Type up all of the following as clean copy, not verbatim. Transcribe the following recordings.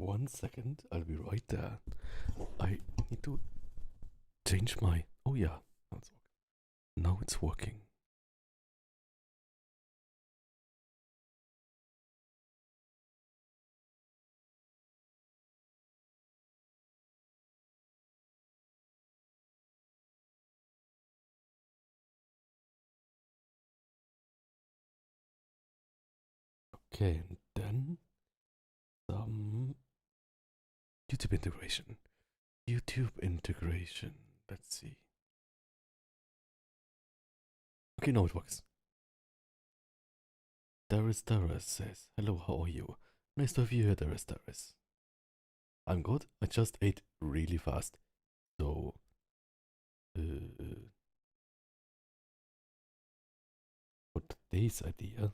1 second. I'll be right there. I need to change my. Oh, yeah. Now it's working. Okay, and then some YouTube integration. YouTube integration. Let's see. Okay, now it works. Darius says, hello, how are you? Nice to have you here, Darius. I'm good. I just ate really fast. So, for today's idea,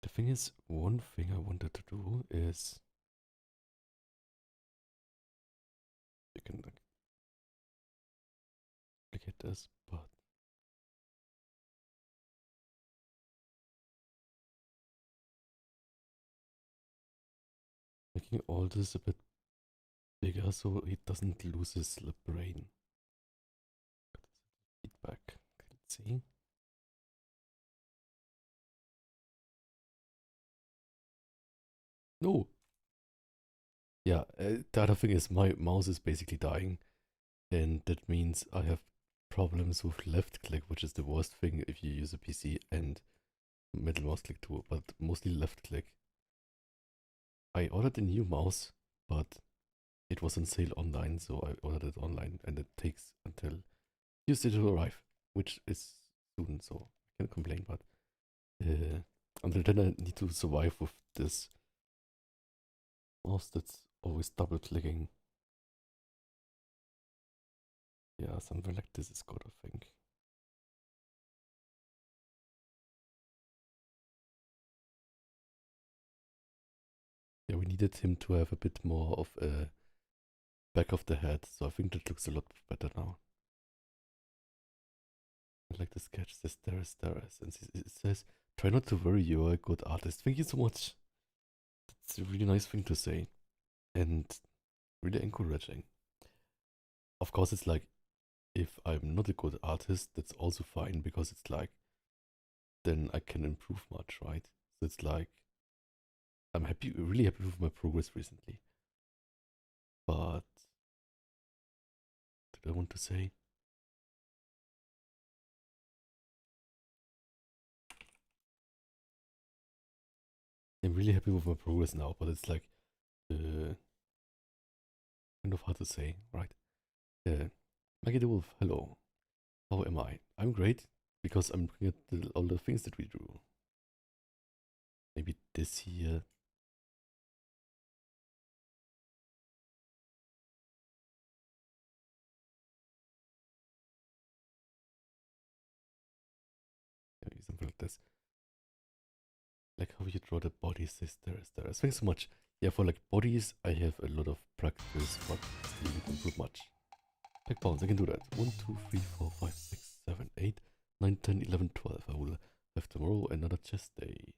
the thing is, one thing I wanted to do is, you can look at this, but making all this a bit bigger so he doesn't lose his brain. Feedback. Let's see. No. Yeah, the other thing is my mouse is basically dying, and that means I have problems with left click, which is the worst thing if you use a PC, and middle mouse click too, but mostly left click. I ordered a new mouse, but it was on sale online, so I ordered it online, and it takes until Tuesday to arrive, which is soon, so I can't complain, but until then I need to survive with this mouse that's always double clicking. Yeah, something like this is good, I think. Yeah, we needed him to have a bit more of a back of the head, so I think that looks a lot better now. I like the sketch, says Darius, and it says, try not to worry, you're a good artist. Thank you so much. It's a really nice thing to say, and really encouraging. Of course, it's like, if I'm not a good artist, that's also fine, because it's like, then I can improve much, right? So it's like, I'm happy, really happy with my progress recently. But, did I want to say? I'm really happy with my progress now, but it's like, kind of hard to say, right? Maggie the Wolf, hello. How am I? I'm great, because I'm looking at all the things that we drew. Maybe this here. Maybe something like this. Like how you draw the bodies, there's. Thanks so much. Yeah, for like bodies, I have a lot of practice, but still need to improve much. Like bounds, I can do that. 1, 2, 3, 4, 5, 6, 7, 8, 9, 10, 11, 12. I will have tomorrow another chest day.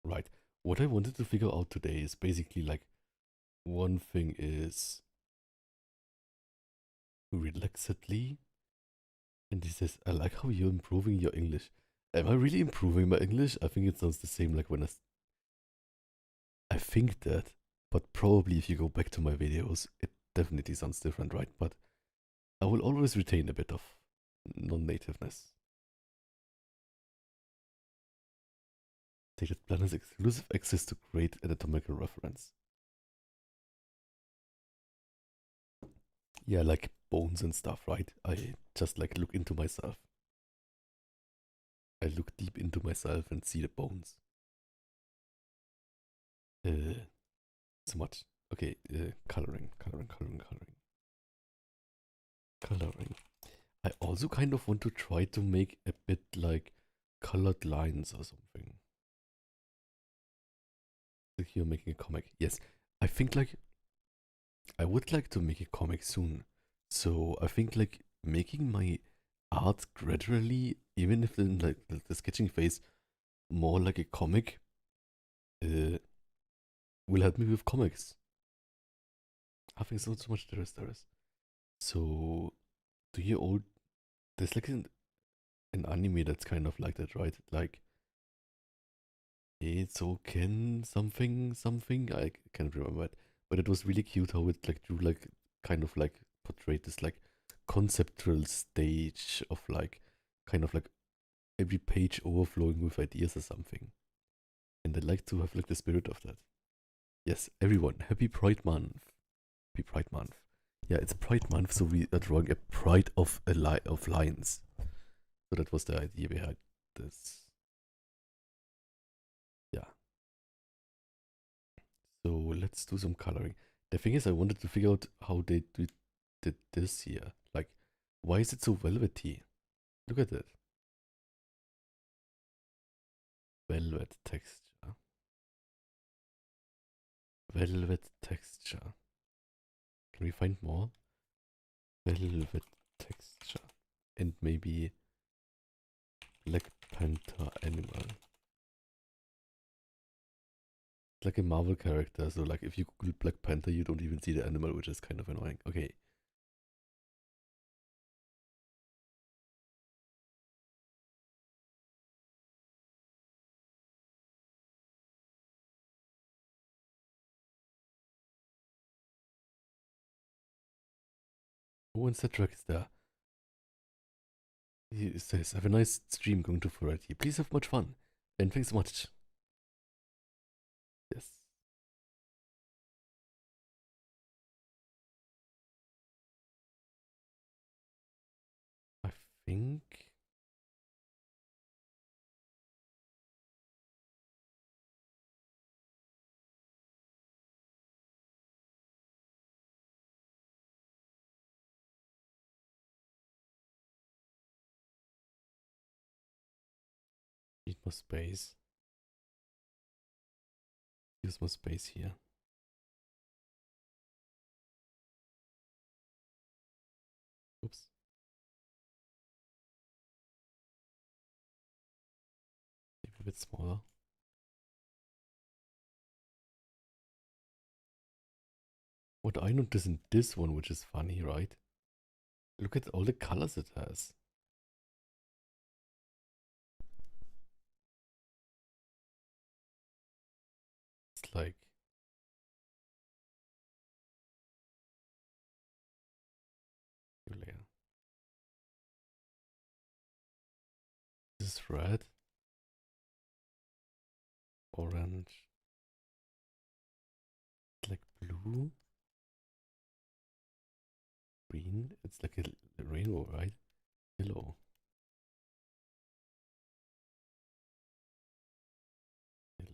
Right. What I wanted to figure out today is basically like, one thing is relaxedly, and he says, I like how you're improving your English. Am I really improving my English? I think it sounds the same like when I think that, but probably if you go back to my videos, it definitely sounds different, right? But I will always retain a bit of non-nativeness. Stated plan has exclusive access to great anatomical reference. Yeah, like bones and stuff, right? I just like look into myself. I look deep into myself and see the bones. So much. Okay, coloring. I also kind of want to try to make a bit like colored lines or something. Like you're making a comic. Yes, I think like I would like to make a comic soon. So I think like making my art gradually even if the sketching phase more like a comic, uh, will help me with comics. Having so much there is. So do you all there's like an anime that's kind of like that, right? Like it's okay something. I can't remember it. But it was really cute how it like drew like kind of like portrayed this like conceptual stage of like kind of like every page overflowing with ideas or something. And I like to have like the spirit of that. Yes, everyone, happy Pride Month. Happy Pride Month. Yeah, it's Pride Month, so we are drawing a pride of of lions. So that was the idea behind this. Yeah. So let's do some coloring. The thing is, I wanted to figure out how they did this here. Like, why is it so velvety? Look at it. Velvet texture. Velvet texture. Can we find more? Velvet texture. And maybe Black Panther animal. It's like a Marvel character, so like if you Google Black Panther, you don't even see the animal, which is kind of annoying. Okay. Oh, and Cedric is there. He says, have a nice stream going to Furry. Please have much fun. And thanks so much. Yes. I think need more space. Use more space here. Oops. Maybe a bit smaller. What I noticed in this one, which is funny, right? Look at all the colors it has. It's like new layer. This is red, orange, it's like blue, green. It's like a rainbow, right? Yellow,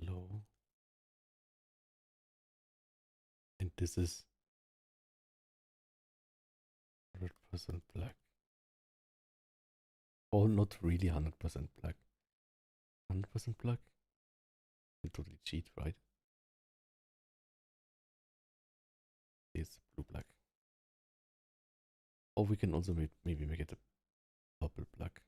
yellow, and this is 100% black. Or not really 100% black. 100% black? You totally cheat, right? It's blue black. Or we can also maybe make it a purple black.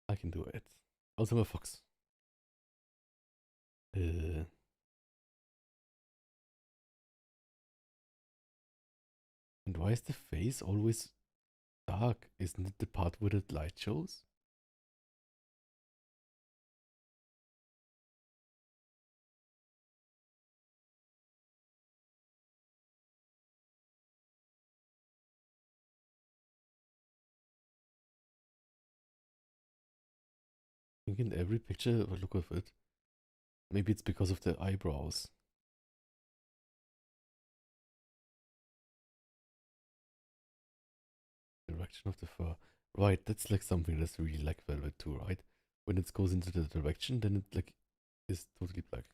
I can do it. Also a fox. Uh, and why is the face always dark? Isn't it the part where the light shows? I think in every picture, if I look of it, maybe it's because of the eyebrows. Direction of the fur. Right, that's like something that's really like velvet too, right? When it goes into the direction, then it like is totally black.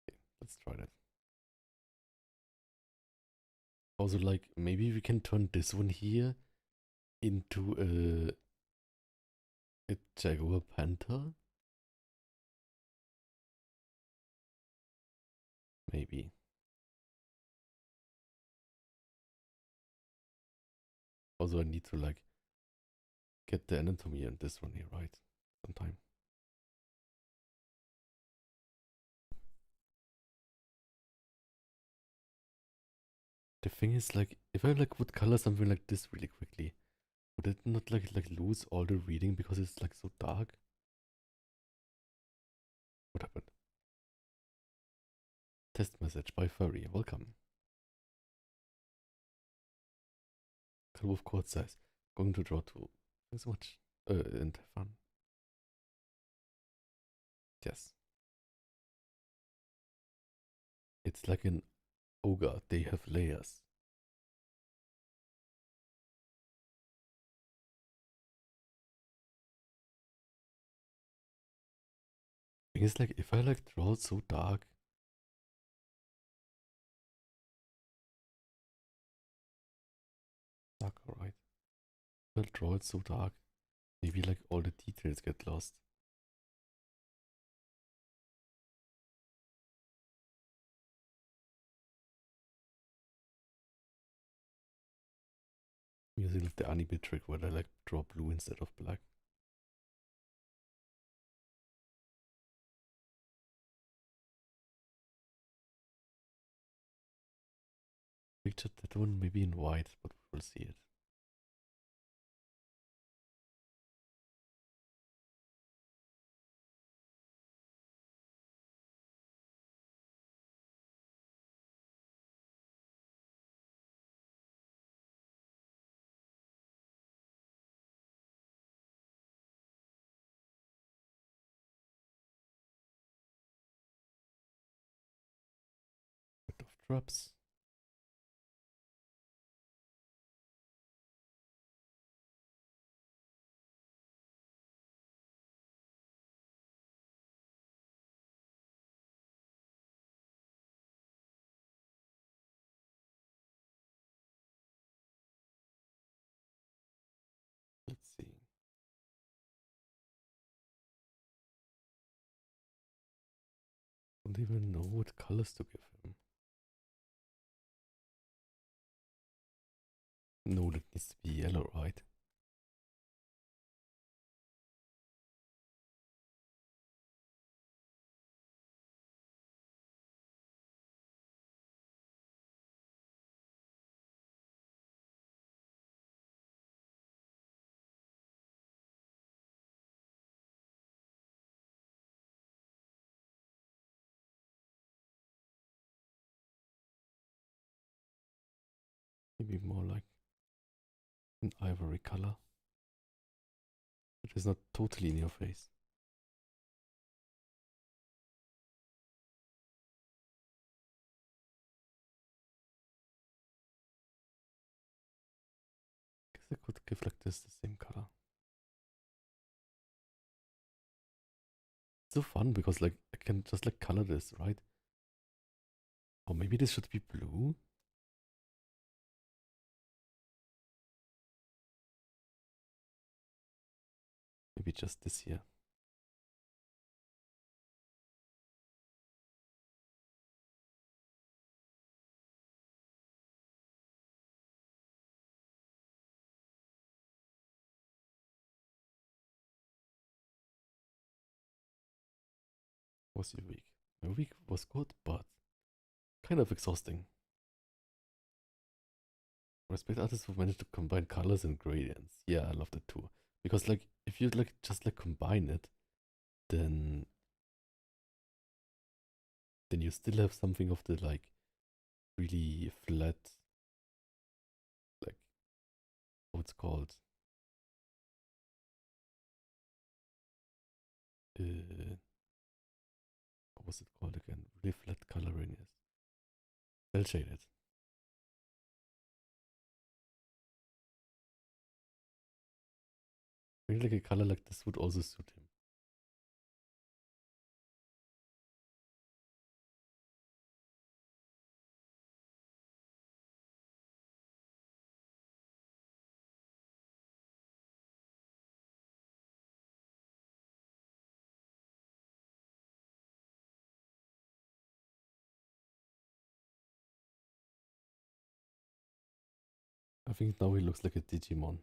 Okay, let's try that. Also, like maybe we can turn this one here into A jaguar panther? Maybe. Also, I need to like get the anatomy on this one here right sometime. The thing is, like, if I like would color something like this really quickly, would it not like lose all the reading because it's like so dark? What happened? Test message by Furry. Welcome. Color of quad size. Going to draw two. Thanks so much. And have fun. Yes. It's like an ogre. They have layers. Thing is, like, if I like draw it so dark, alright. If I draw it so dark, maybe like all the details get lost. I'm using like the anime trick where I like draw blue instead of black. Pictured that one maybe in white, but we will see it. Bit of drops. Let's see. Don't even know what colors to give him. No, that needs to be yellow, right? Maybe more like an ivory color. It is not totally in your face. Guess I could give like this the same color. It's so fun because like I can just like color this, right? Or maybe this should be blue. Maybe just this here. Was your week? My week was good, but kind of exhausting. Respect artists who manage to combine colors and gradients. Yeah, I love that too. Because like if you like just like combine it, then you still have something of the like really flat, like what's called uh, what was it called again? Really flat coloring is cell shaded. Really like a color like this would also suit him. I think now he looks like a Digimon.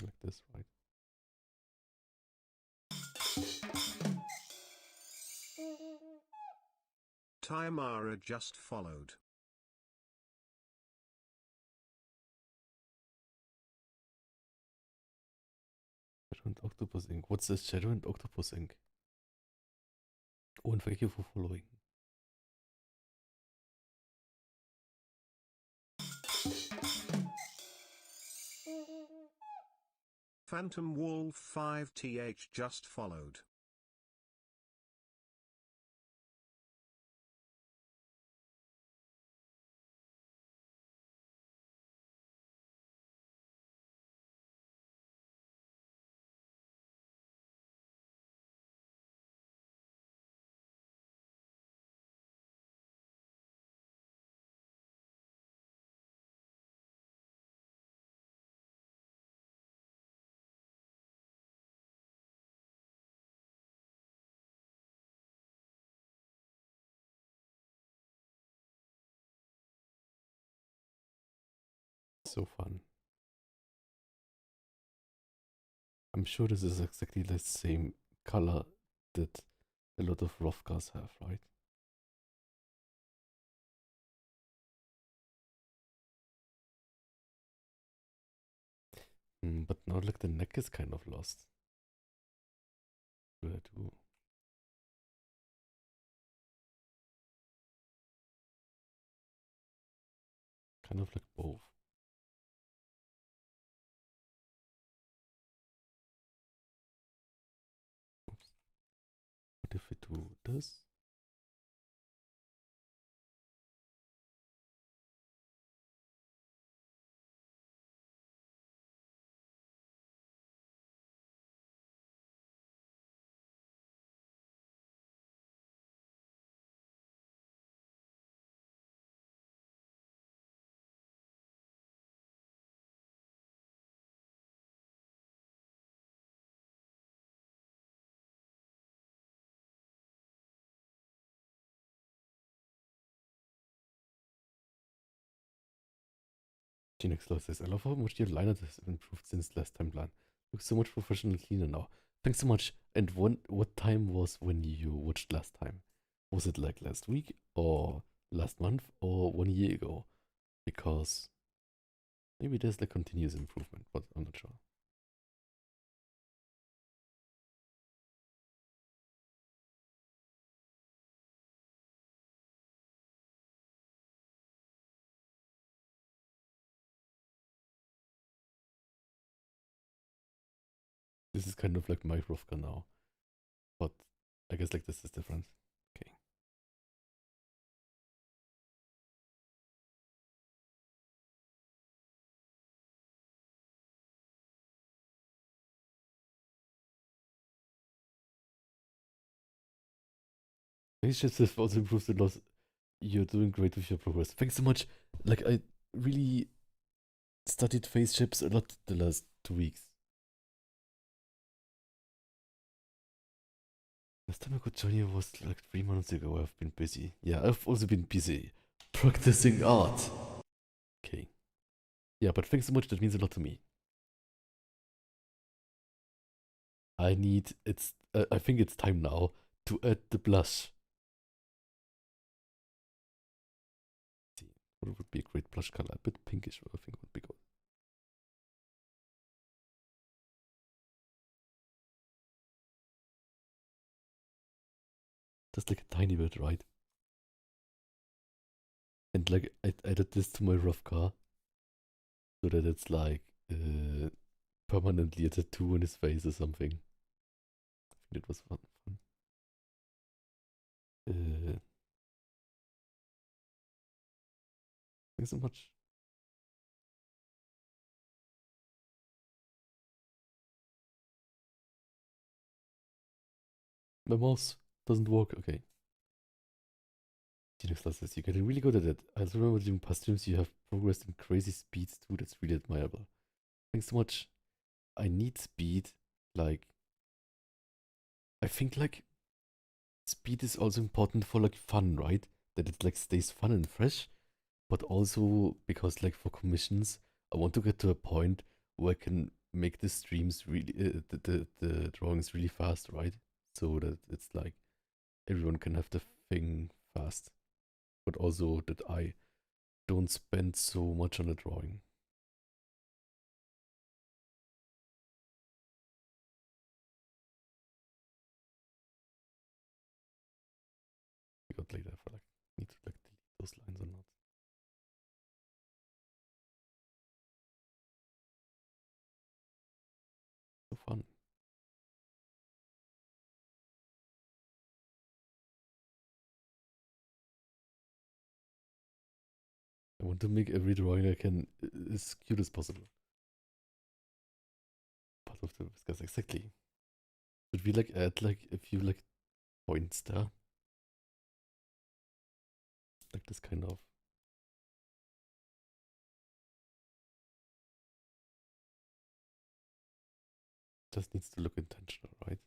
Like this, right? Taimara just followed. Shadow and Octopus Ink. What's this Shadow and Octopus Ink? Oh, and thank you for following. Phantom Wolf 5th just followed. So fun. I'm sure this is exactly the same color that a lot of Rovkas have, right? But now look, the neck is kind of lost. What do I do? Kind of like both. Oops. What if we do this? Phoenix Law says, I love how much your lineup has improved since last time plan. Looks so much professional cleaner now. Thanks so much. And what time was when you watched last time? Was it like last week or last month or 1 year ago? Because maybe there's like continuous improvement, but I'm not sure. This is kind of like my Rovka now. But I guess like this is different. Okay. Face shifts have also improved a lot. You're doing great with your progress. Thanks so much. Like I really studied face shapes a lot the last 2 weeks. Last time I could join you was like 3 months ago. I've been busy. Yeah, I've also been busy practicing art. Okay. Yeah, but thanks so much. That means a lot to me. I think it's time now to add the blush. See, what would be a great blush color? A bit pinkish, I think would be good. Just like a tiny bit, right? And like I added this to my rough car so that it's like permanently a tattoo on his face or something. I think it was fun. Uh, Thanks so much. My mouse doesn't work. Okay. Linux classes, you're getting really good at it. I also remember doing past streams, you have progressed in crazy speeds too. That's really admirable. Thanks so much. I need speed. Like, I think like speed is also important for like fun, right? That it like stays fun and fresh, but also because like for commissions, I want to get to a point where I can make the streams really, the drawings really fast, right? So that it's like everyone can have the thing fast, but also that I don't spend so much on the drawing. We got later for like need to like delete those lines or not. So fun. I want to make every drawing I can as cute as possible. Part of the whiskers, exactly. Should we like add like a few like points there? Like this kind of. Just needs to look intentional, right?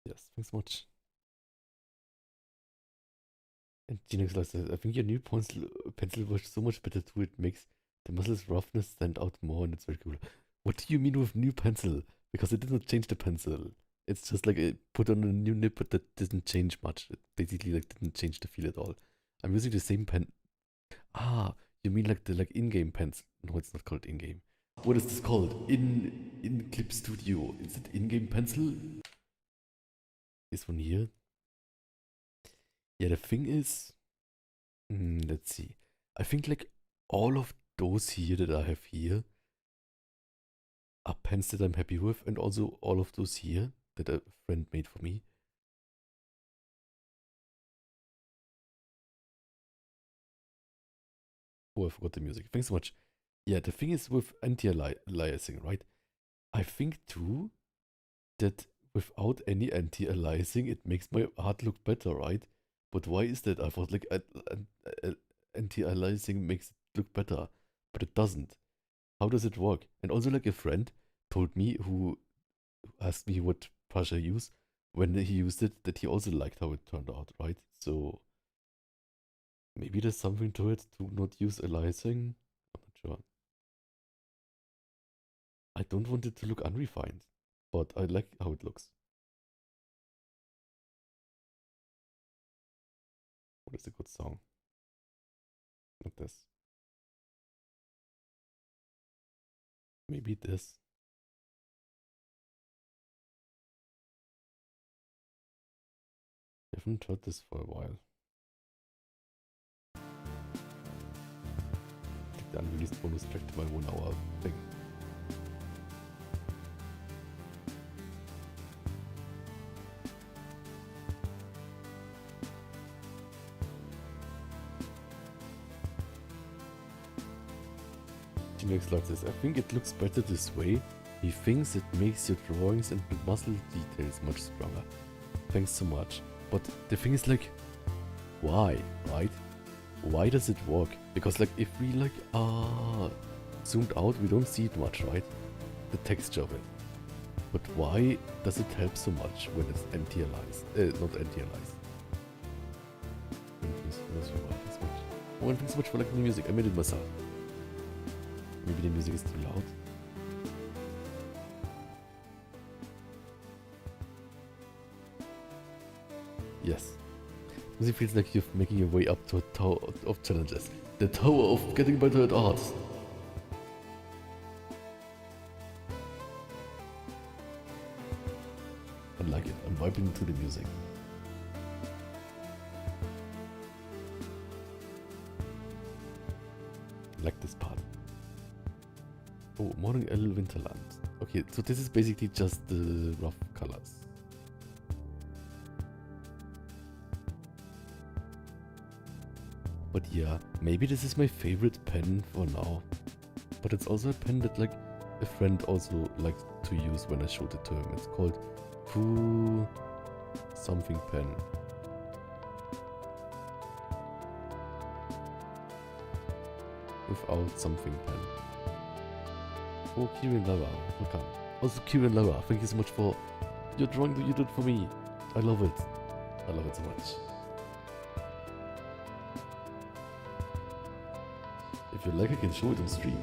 Yes, thanks so much. And Ginox likes I think your new pencil was so much better too. It makes the muscles roughness stand out more and it's very cool. What do you mean with new pencil? Because it did not change the pencil. It's just like it put on a new nib, but that didn't change much. It basically like didn't change the feel at all. I'm using the same pen. Ah, you mean like the like in-game pencil? No, it's not called in-game. What is this called? In Clip Studio. Is it in-game pencil? This one here. Yeah, the thing is, let's see. I think like all of those here that I have here are pens that I'm happy with, and also all of those here that a friend made for me. Oh, I forgot the music. Thanks so much. Yeah, the thing is with anti-aliasing, right? I think too that without any anti-aliasing, it makes my art look better, right? But why is that? I thought like anti-aliasing makes it look better, but it doesn't. How does it work? And also, like a friend told me who asked me what brush I use when he used it, that he also liked how it turned out, right? So maybe there's something to it to not use aliasing. I'm not sure. I don't want it to look unrefined, but I like how it looks. What is a good song? Not this. Maybe this. I haven't heard this for a while. Like the unreleased bonus track to my 1 hour thing. T-Max likes this. I think it looks better this way. He thinks it makes your drawings and muscle details much stronger. Thanks so much. But the thing is like, why, right? Why does it work? Because like if we like zoomed out, we don't see it much, right? The texture of it. But why does it help so much when it's anti-aliased? Not anti-aliased. Thanks so much for liking the music. I made it myself. Maybe the music is too loud. Yes. Music feels like you're making your way up to a tower of challenges. The tower of getting better at art. I like it. I'm vibing to the music. I like this part. Oh, Morning L Winterland. Okay, so this is basically just the rough colors. But yeah, maybe this is my favorite pen for now. But it's also a pen that like a friend also liked to use when I showed it to him. It's called Fu something pen. without something then. Oh, Kieran Lara, welcome. Also, Kieran Lara, thank you so much for your drawing that you did for me. I love it. I love it so much. If you like, I can show it on stream.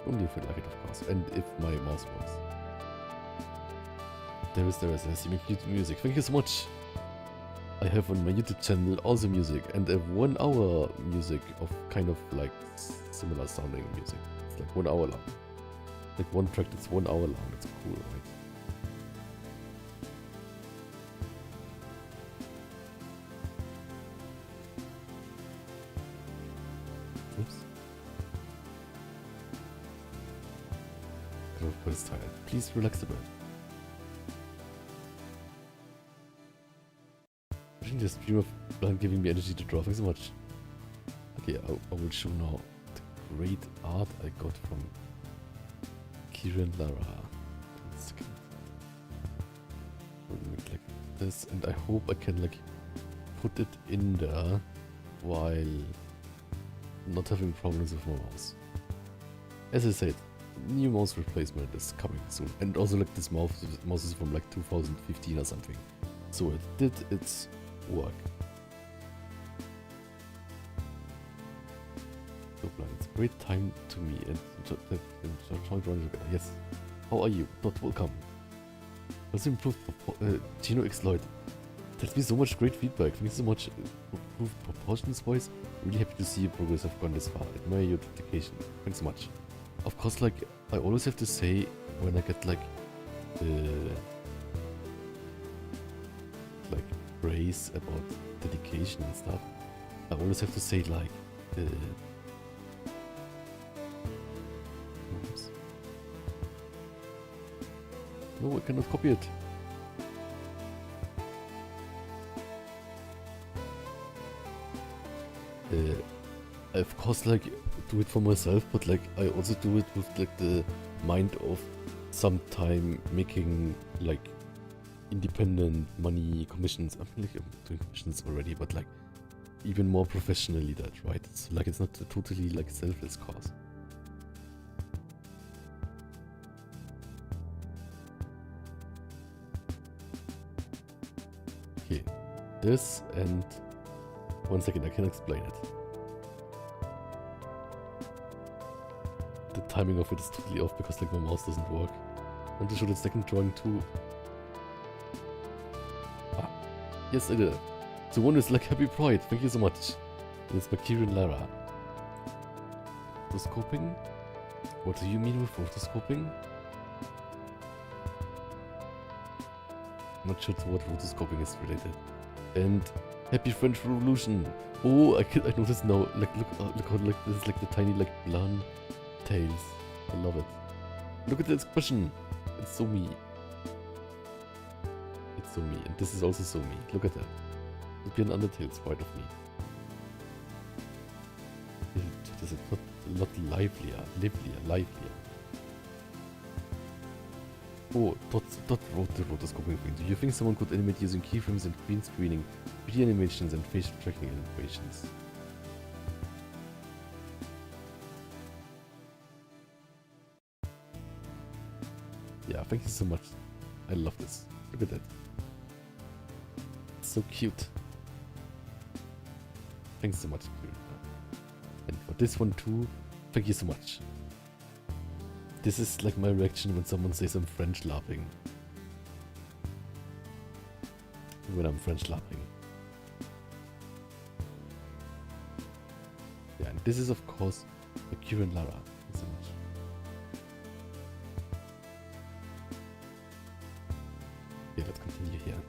Only if you like it, of course. And if my mouse works. There is. I see my cute music. Thank you so much. I have on my YouTube channel also music, and a 1 hour music of kind of like similar sounding music. It's like 1 hour long. Like one track that's 1 hour long. It's cool, right? Oops. But it's tired. Please relax a bit. The stream of giving me energy to draw. Thanks so much. Okay, I will show now the great art I got from Kieran Lara. One second. Let me click this, and I hope I can like put it in there while not having problems with my mouse. As I said, new mouse replacement is coming soon, and also like this mouse is from like 2015 or something. So it did its work. So blind. It's a great time to me and trying to run together. Yes. How are you? Dot welcome. Also improved Gino Exploit. Tells me so much great feedback. Thank you so much. Improved proportions voice. Really happy to see your progress have gone this far. Admire your dedication. Thanks so much. Of course, like I always have to say when I get like praise about dedication and stuff, I always have to say like oops. No, I cannot copy it. I of course like do it for myself, but like I also do it with like the mind of sometime making like independent money commissions. I mean, like I'm doing commissions already, but like even more professionally that, right? So like it's not a totally like selfless cause. Okay, this, and 1 second, I can explain it. The timing of it is totally off because like my mouse doesn't work. I want to show the second drawing too. Yes, I did. So one is like Happy Pride. Thank you so much. And it's by Kieran Lara. Rotoscoping? What do you mean with rotoscoping? I'm not sure to what rotoscoping is related. And Happy French Revolution. Oh, I noticed now. Like look how like this is like the tiny like blonde tails. I love it. Look at the expression. It's so me. It's so me, and this is also so me. Look at that. Look at an Undertale sprite of me. It is a lot livelier. Oh, Dot wrote the rotoscoping thing. Do you think someone could animate using keyframes and green screening, 3D animations and facial tracking animations? Yeah, thank you so much. I love this. Look at that. It's so cute. Thanks so much, Kieran. And for this one too, thank you so much. This is like my reaction when someone says I'm French laughing. When I'm French laughing. Yeah, and this is of course the Kieran Lara. Thanks so much. Okay, let's continue here.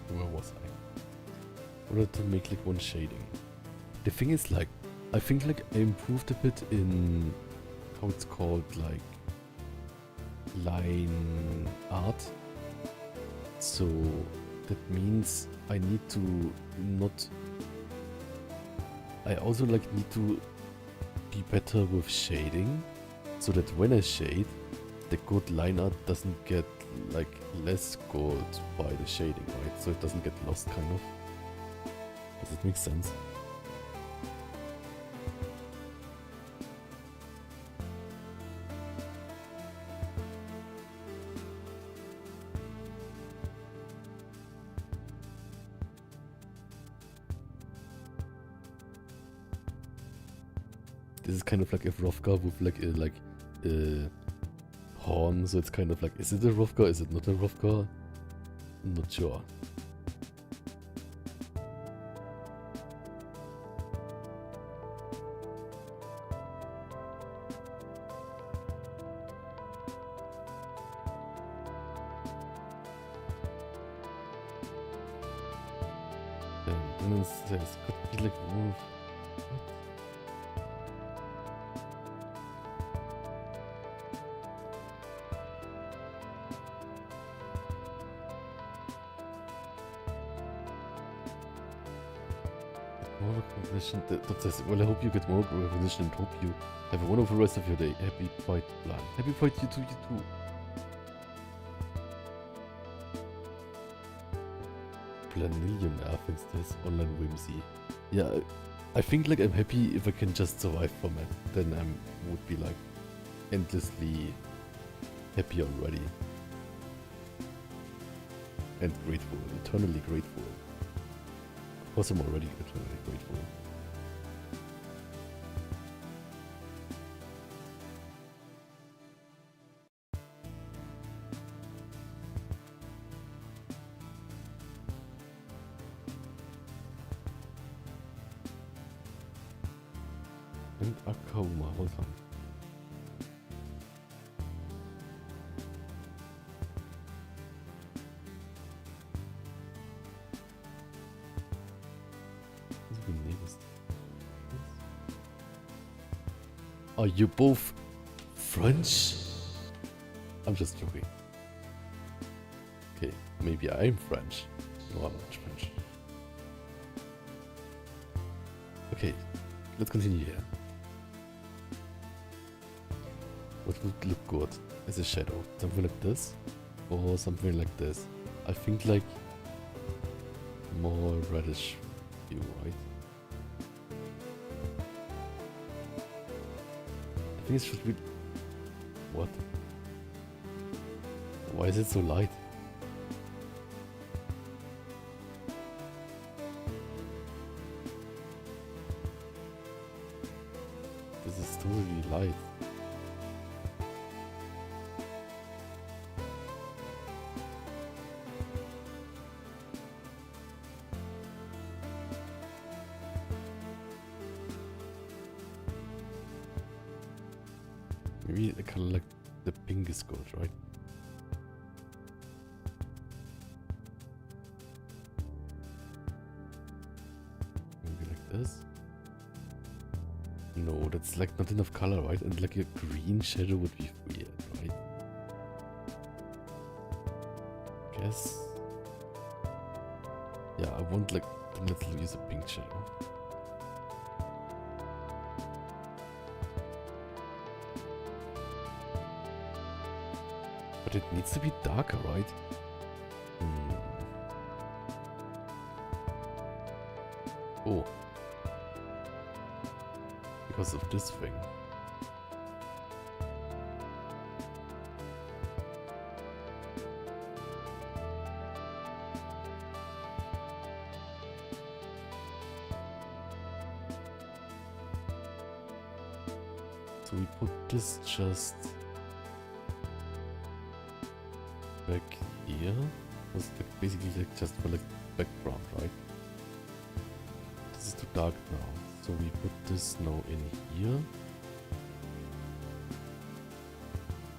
Where was I? I wanted to make like one shading. The thing is like, I think like I improved a bit in how it's called, like line art. So that means I need to not, I also like need to be better with shading, so that when I shade, the good line art doesn't get like less good by the shading, right? So it doesn't get lost, kind of. Does it make sense? This is kind of like a Rovka with like a horn, so it's kind of like, is it a Rovka? Is it not a Rovka? I'm not sure. And then it says, could be like, what? More recognition. That says, well, I hope you get more recognition and hope you have a wonderful rest of your day. Happy Pride plan. Happy Pride, you too, you too. Planillionaire thinks this online whimsy. Yeah, I think like I'm happy if I can just survive from it. Then I would be like endlessly happy already. And grateful, eternally grateful. Of course I'm already eternally grateful. And Akauma, hold on. Are you both French? I'm just joking. Okay, maybe I'm French. No, I'm not French. Okay, let's continue here. What would look good as a shadow? Something like this? Or something like this? I think like more reddish hue, right? I think it should be... What? Why is it so light? This is totally light. Maybe the color like the pink is good, right? Maybe like this. No, that's like not enough color, right? And like a green shadow would be weird, right? Guess. Yeah, I want like, let's use a pink shadow. But it needs to be darker, right? Oh. Because of this thing. So we put this just back here. Was like basically like just for like background, right? This is too dark now. So we put this now in here.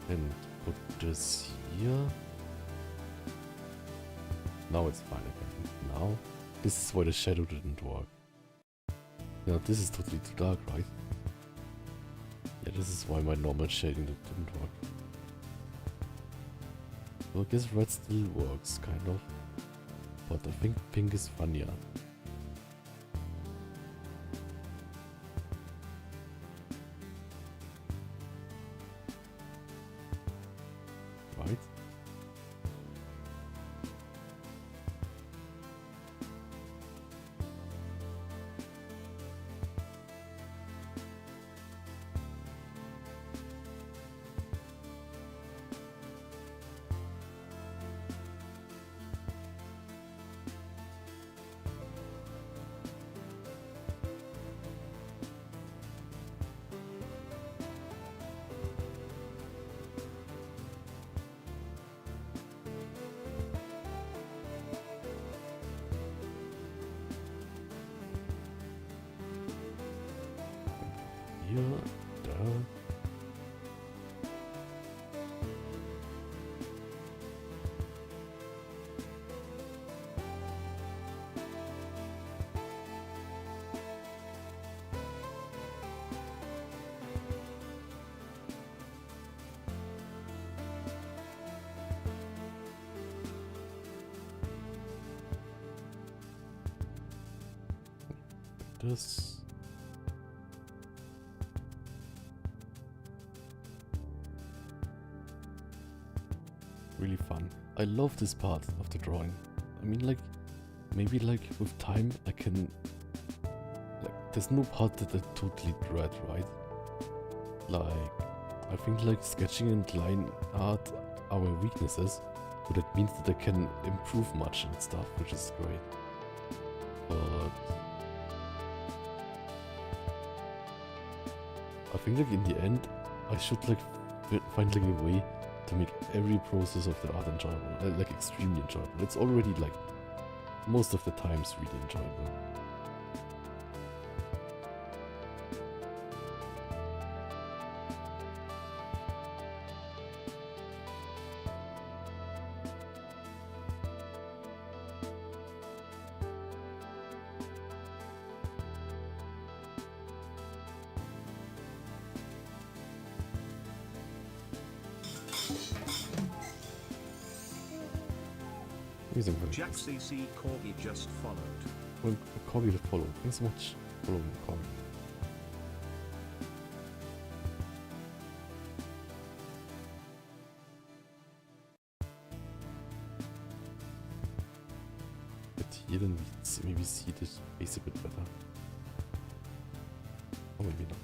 And put this here. Now it's fine again. Now, this is why the shadow didn't work. Now this is totally too dark, right? Yeah, this is why my normal shading didn't work. So I guess red still works, kind of. But I think pink is funnier. here, there. This. Really fun. I love this part of the drawing. I mean, like, maybe like with time I can, like, there's no part that I totally dread, right? Like, I think like sketching and line art are my weaknesses, but it means that I can improve much and stuff, which is great. But I think like in the end, I should like find like a way to make every process of the art enjoyable, like extremely enjoyable. It's already like most of the times really enjoyable. Jack CC Corgi just followed. Well, Corgi will follow. Thanks so much for following Corgi. But here then we maybe see this face a bit better. Or maybe not.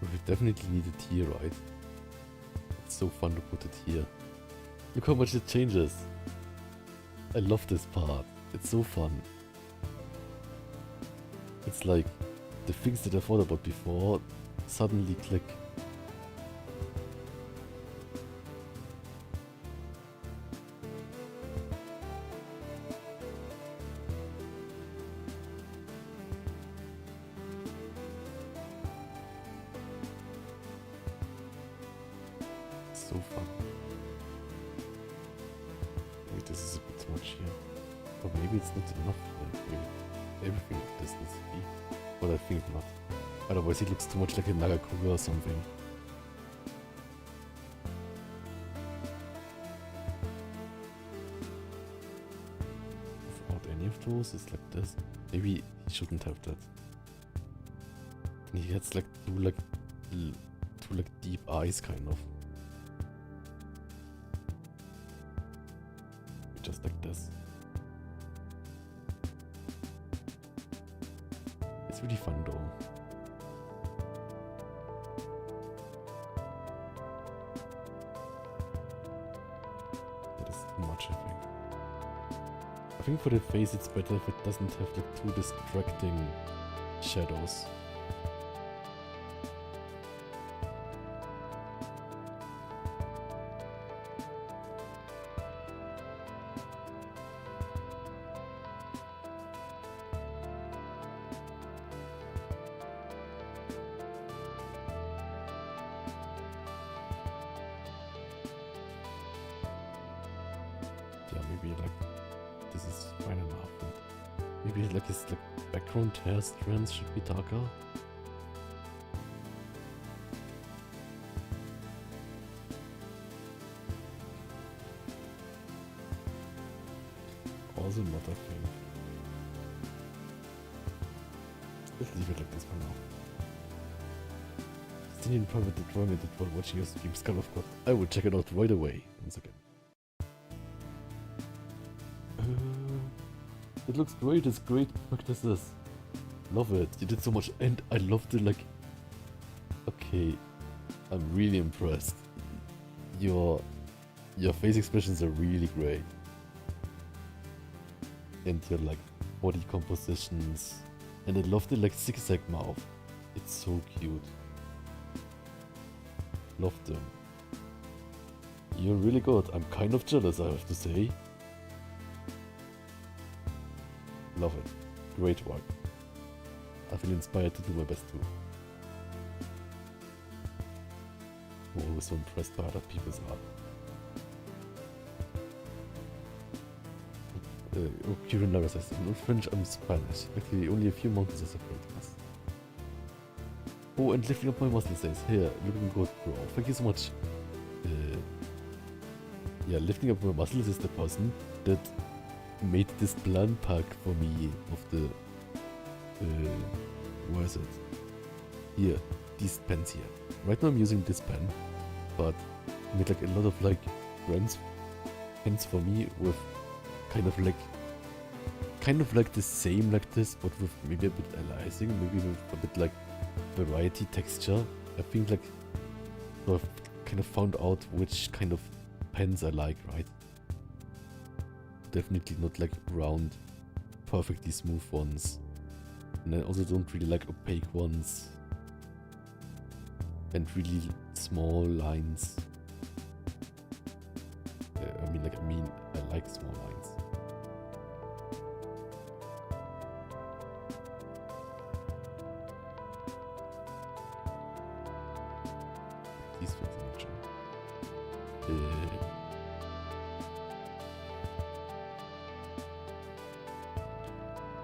We definitely need it here, right? It's so fun to put it here. Look how much it changes. I love this part. It's so fun. It's like the things that I thought about before suddenly click. So fun. Maybe this is a bit too much here. Or maybe it's not enough. Maybe everything of this needs to be. But I think not. Otherwise it looks too much like a Nagakuga or something. Without any of those, it's like this. Maybe he shouldn't have that. And he has like two deep eyes kind of. Just like this. It's really fun though. That is too much, I think. I think for the face it's better if it doesn't have like two distracting shadows. Maybe like this is fine enough. And maybe like his like background hair strands should be darker. Also not a thing. Let's leave it like this for now. Still in private deployment while watching your stream, Skull of God. I will check it out right away. Once again. It looks great, it's great practices. Love it. You did so much and I love the like. Okay. I'm really impressed. Your face expressions are really great. and your like body compositions. And I love the like zigzag mouth. It's so cute. Love them. You're really good. I'm kind of jealous, I have to say. Love it. Great work. I feel inspired to do my best too. I'm always so impressed by other people's art. Kieran Naga says, in French I'm Spanish. Luckily only a few mountains are separating us. Oh, and lifting up my muscle says, here, looking good bro. Thank you so much. Yeah, lifting up my muscles is the person that made this plan pack for me of the where is it? Here, these pens here. Right now I'm using this pen, but I made like a lot of like pens for me with kind of like the same like this, but with maybe a bit aliasing, maybe with a bit like variety texture. I think like I've kind of found out which kind of pens I like, right? Definitely not like round, perfectly smooth ones. And I also don't really like opaque ones. And really small lines. I like small lines. These things are not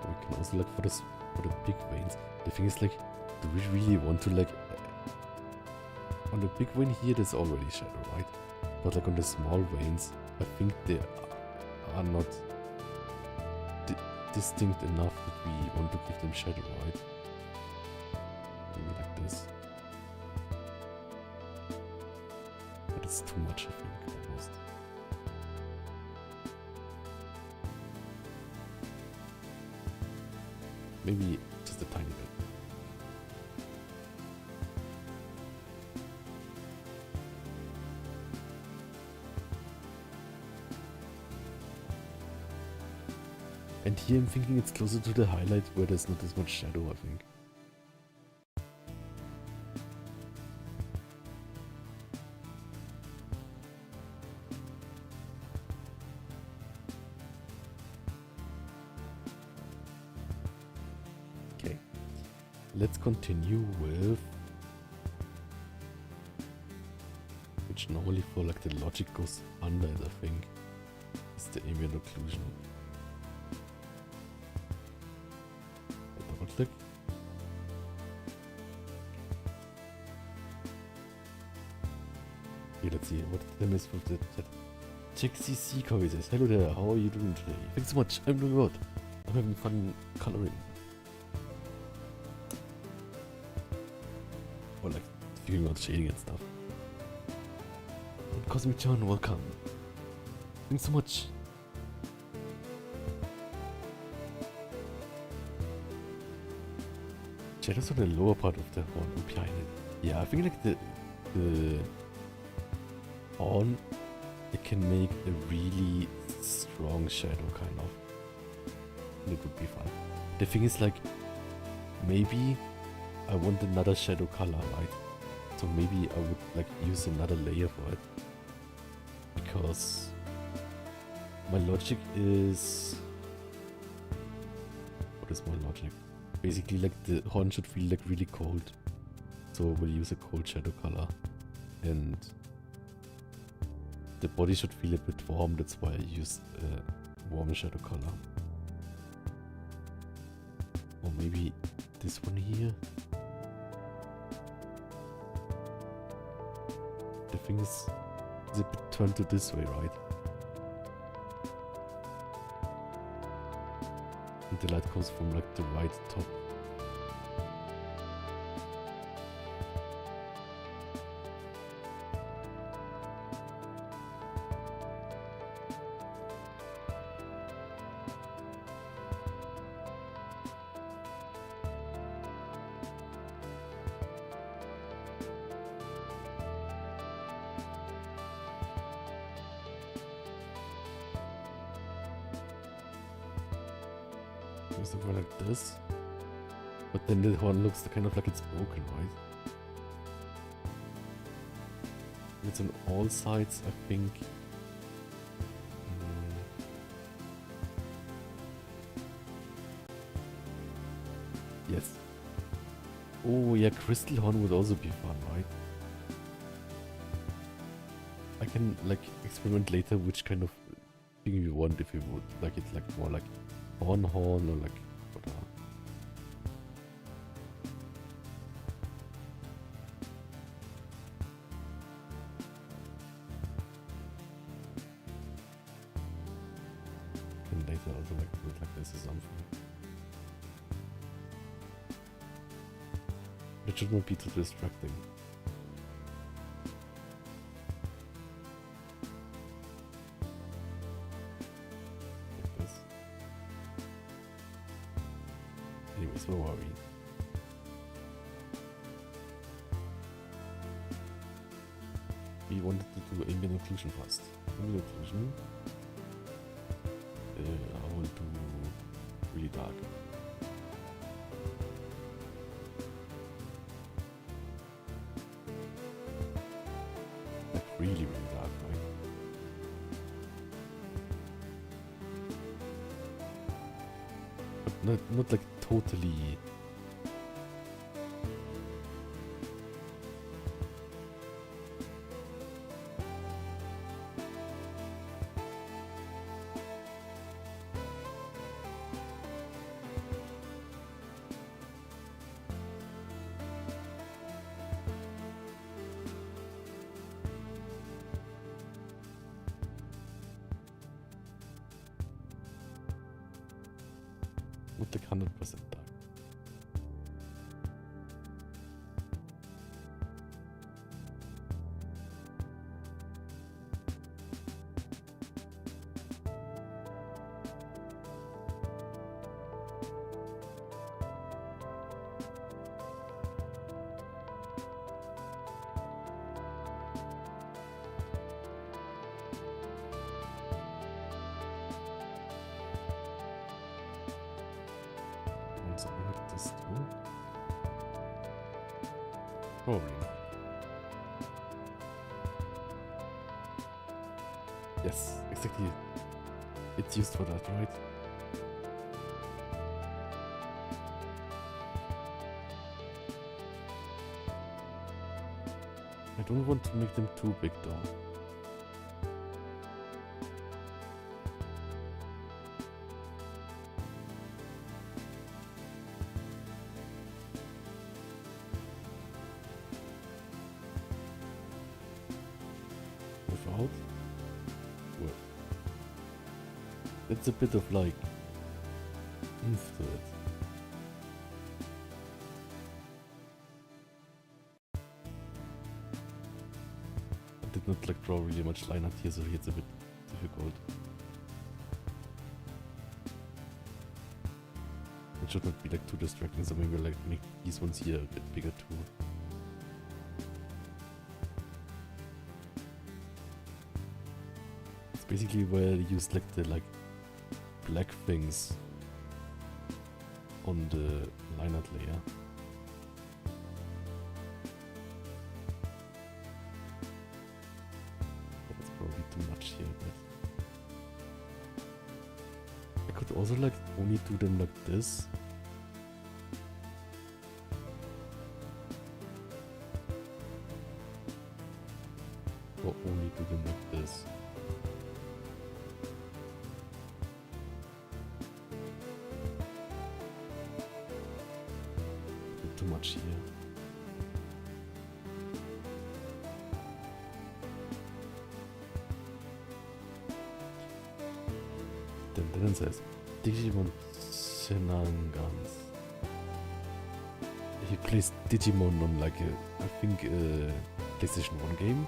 we can also look for the big veins. The thing is like, do we really want to like on the big vein here there's already shadow, right? But like on the small veins, I think they are not distinct enough that we want to give them shadow, right? Maybe like this. But it's too much, I think, almost. Maybe just a tiny bit. And here I'm thinking it's closer to the highlight where there's not as much shadow, I think. Okay, let's continue with, which normally for like the logic goes under it, I think, is the ambient occlusion. Double click. Okay, let's see what the name is with the chat. CC Cowie says, hello there, how are you doing today? Thanks so much, I'm doing good. I'm having fun coloring. Or like figuring out shading and stuff. And Cosmic John, welcome. Thanks so much. Shadows on the lower part of the horn behind it. Yeah, I think like the horn, it can make a really strong shadow kind of. And it would be fun. The thing is like, maybe I want another shadow color, right? So maybe I would like use another layer for it. Because my logic is... What is my logic? Basically like the horn should feel like really cold. So we'll use a cold shadow color. And the body should feel a bit warm, that's why I used a warm shadow color. Or maybe this one here. The thing is a bit turned to this way, right? And the light comes from like the right top. Does it go like this? But then the horn looks kind of like it's broken, right? It's on all sides, I think. Yes. Oh yeah, crystal horn would also be fun, right? I can like experiment later which kind of thing we want, if we would like it like more like horn or like whatever. Can later also like do it like this or something. It should not be too distracting. Like this. Anyways, where were we? We wanted to do ambient occlusion first. Ambient occlusion. I will do really dark. Like really dark, right? But not like totally. Not like 100% dark. Something like this too. Probably not. Yes, exactly. It's used for that, right? I don't want to make them too big though. Without? With. It's a bit of like oomph to it. I did not like draw really much line art here, so it's a bit difficult. It should not be like too distracting, so maybe like make these ones here a bit bigger too. It's basically where I used like the black things on the line art layer. That's probably too much here, but I could also like only do them like this. Or only do them like this. Too much here. Then it says Digimon Shenanigans. He plays Digimon on like a, I think PlayStation 1 game.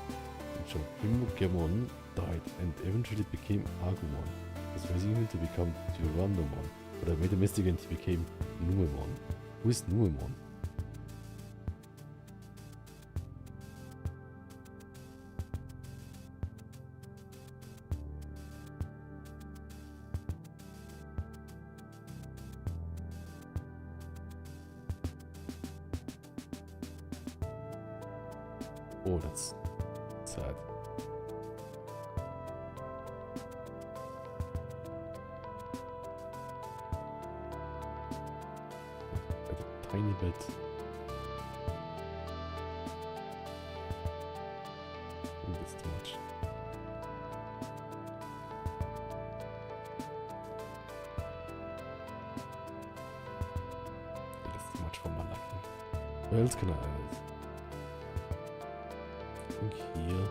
And so Primogemon died and eventually became Agumon. He was raising him to become Tyrannomon, but I made a mistake and he became Numemon. Who is Numemon? Oh, that's sad. A tiny bit. I think that's too much. That's too much for my liking. Where else can I add it? I think here.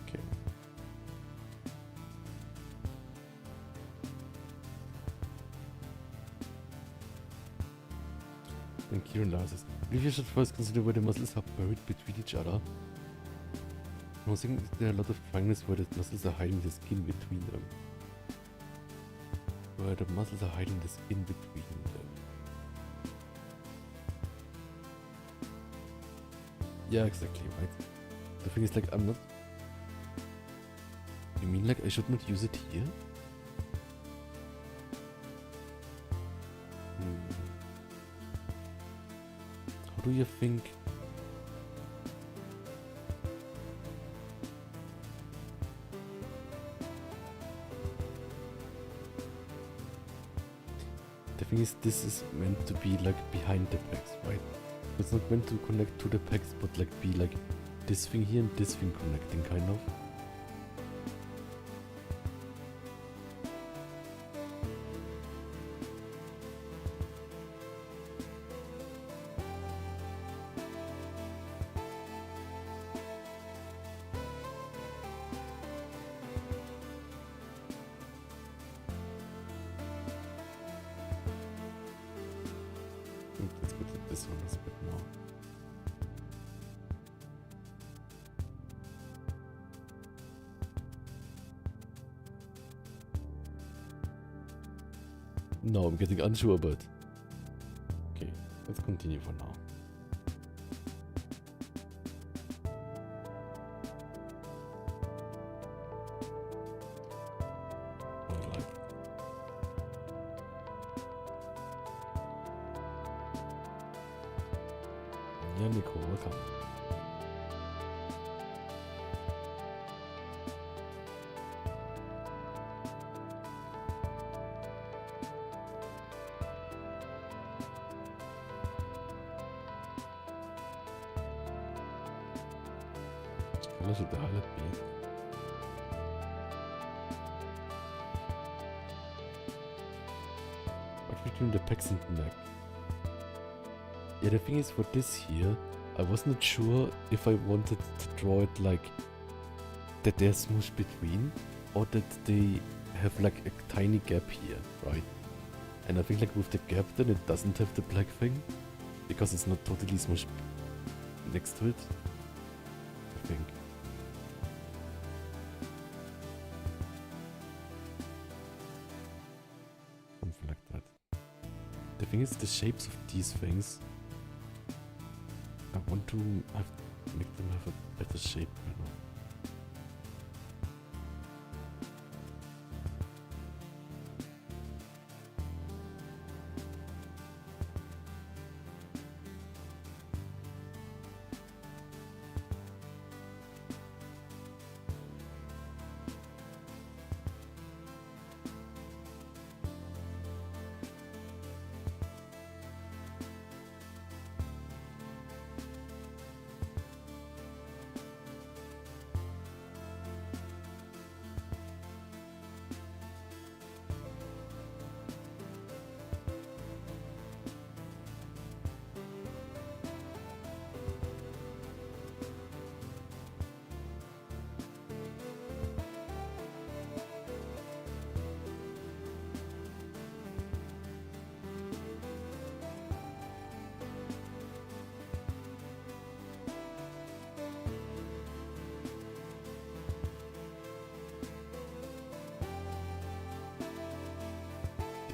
Okay. And Kieran says, maybe you should first consider where the muscles are buried between each other. I was thinking there are a lot of triangles where the muscles are hiding the skin between them. Where the muscles are hiding the skin between them. Yeah, exactly, right. The thing is, like, I'm not... You mean, like, I should not use it here? How do you think... The thing is, this is meant to be, like, behind the pecs, right? It's not meant to connect to the pecs, but, like, be, like, this thing here and this thing connecting, kind of. Let's put this one a bit more. No, I'm getting unsure, but... Okay, let's continue for now. Alright. Yeah, Nicole, welcome. Color should the highlight be? What between the pecs and the neck? Yeah, the thing is, for this here, I wasn't sure if I wanted to draw it like that they're smooshed between, or that they have like a tiny gap here, right? And I think like with the gap then it doesn't have the black thing, because it's not totally smooshed next to it, I think. Something like that. The thing is, the shapes of these things, I want to make them have a better shape, you know.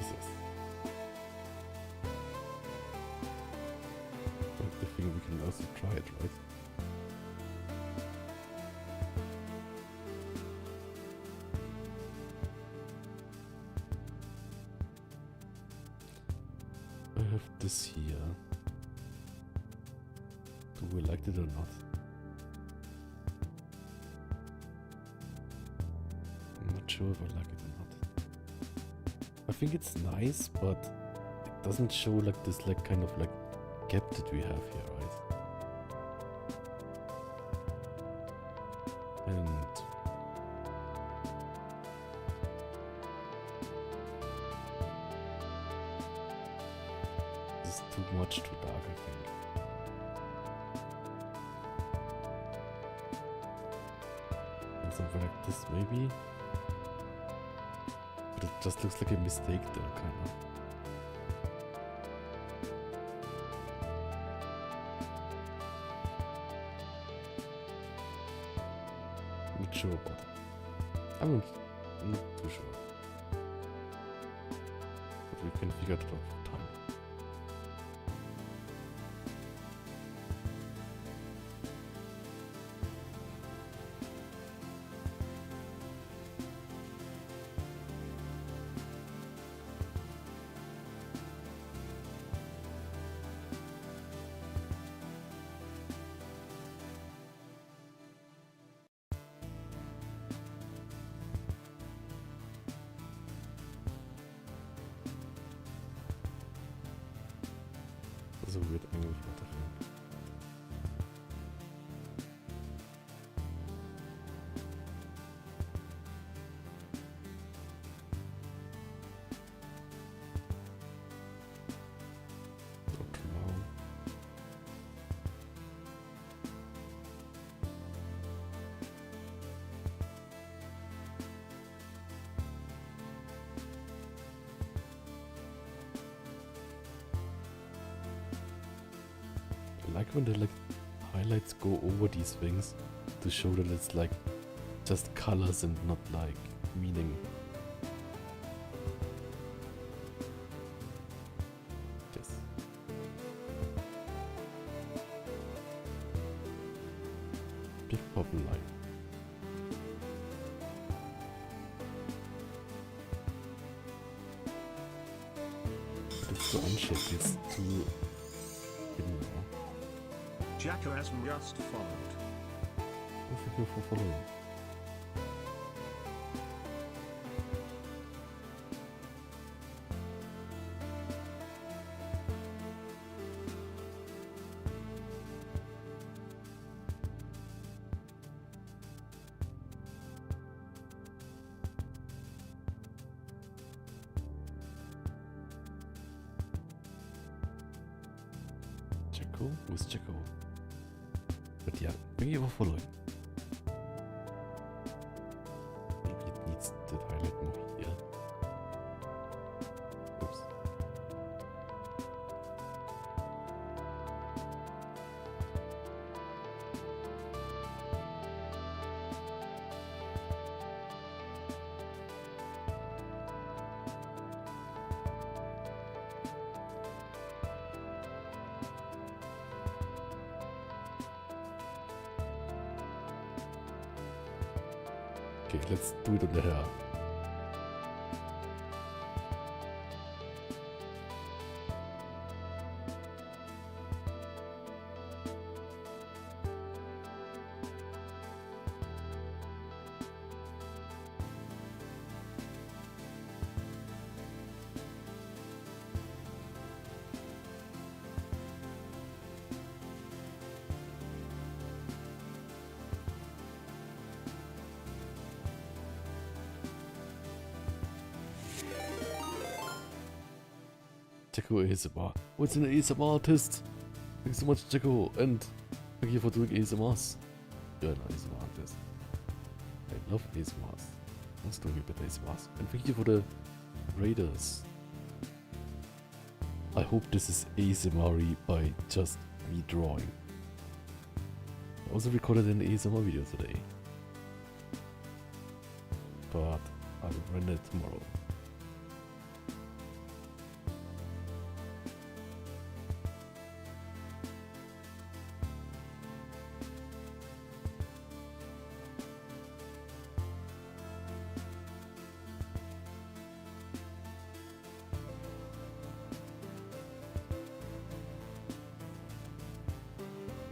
Jesus. But I think we can also try it, right? I have this here. Do we like it or not? I'm not sure if I like it or not. I think it's nice, but it doesn't show like this like kind of like gap that we have here, right? And this is too much, too dark, I think. And something like this maybe. But it just looks like a mistake there, kind of. Not sure about it. I'm not too sure. But we can figure it out with time. That's a weird angle for that, I think. Not too long. I like when the like highlights go over these things to show that it's like just colors and not like meaning. Yes. Big bubble light. But it's too unshaped, it's too hidden now. Jacko has just followed. Thank you for following. Jacko? Who's Jacko? But yeah, thank you for following. Maybe it needs to highlight more here. Oops. Okay, let's do it on the hair. Jacko ASMR. What's an ASMR artist? Thanks so much, Jacko, and thank you for doing ASMRs. You're an ASMR artist. I love ASMRs. I was doing a bit ASMRs. And thank you for the raiders. I hope this is ASMR by just me drawing. I also recorded an ASMR video today. But I'll render it tomorrow.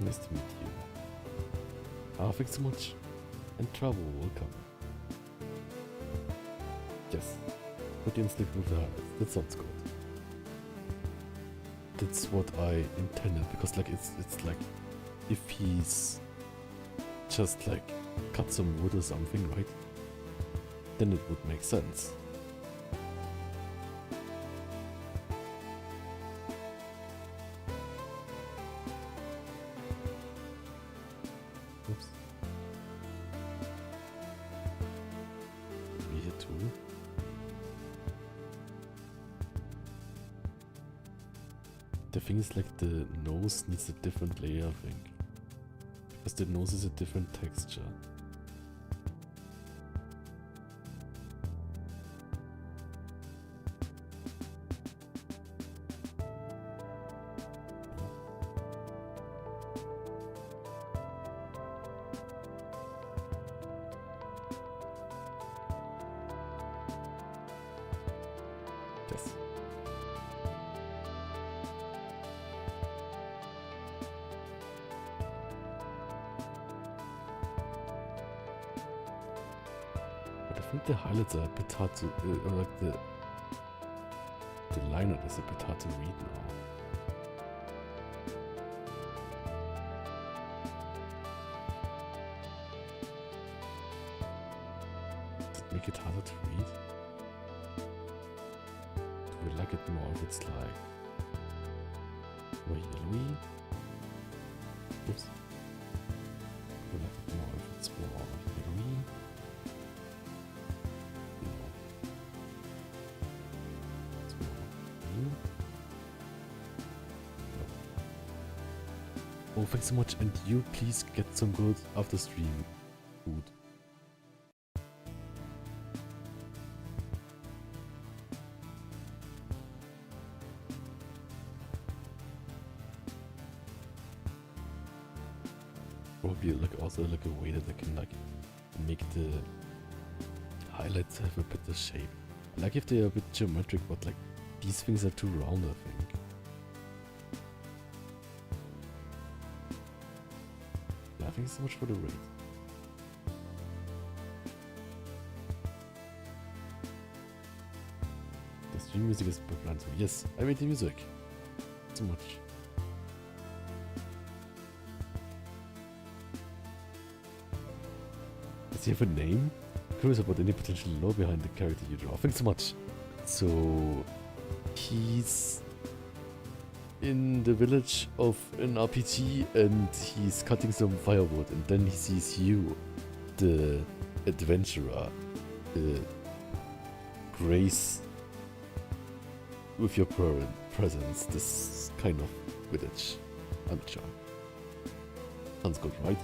Nice to meet you. Thanks so much. And travel, welcome. Yes. Put in sleep with the highlights. That sounds good. That's what I intended, because like it's like if he's just like cut some wood or something, right? Then it would make sense. Oops. Maybe here too. The thing is, like, the nose needs a different layer, I think. Because the nose is a different texture. Yes. But I think the highlights are a bit hard to, or like the liner is a bit hard to read now. Does it make it harder to read? Do we like it more if it's like more yellowy? Oops. Do we like it more if it's more yellowy? No. It's more green? No. Oh, thanks so much, and you please get some good after stream food. Probably like also like a way that I can like make the highlights have a better shape. Like if they are a bit geometric, but like these things are too round, I think. Yeah, thanks so much for the raid. The stream music is per plan, so yes, I made the music. So much. Does he have a name? Curious about any potential lore behind the character you draw. Thanks so much. So he's in the village of an RPG and he's cutting some firewood, and then he sees you, the adventurer, grace with your presence this kind of village. I'm sure. Sounds good, right?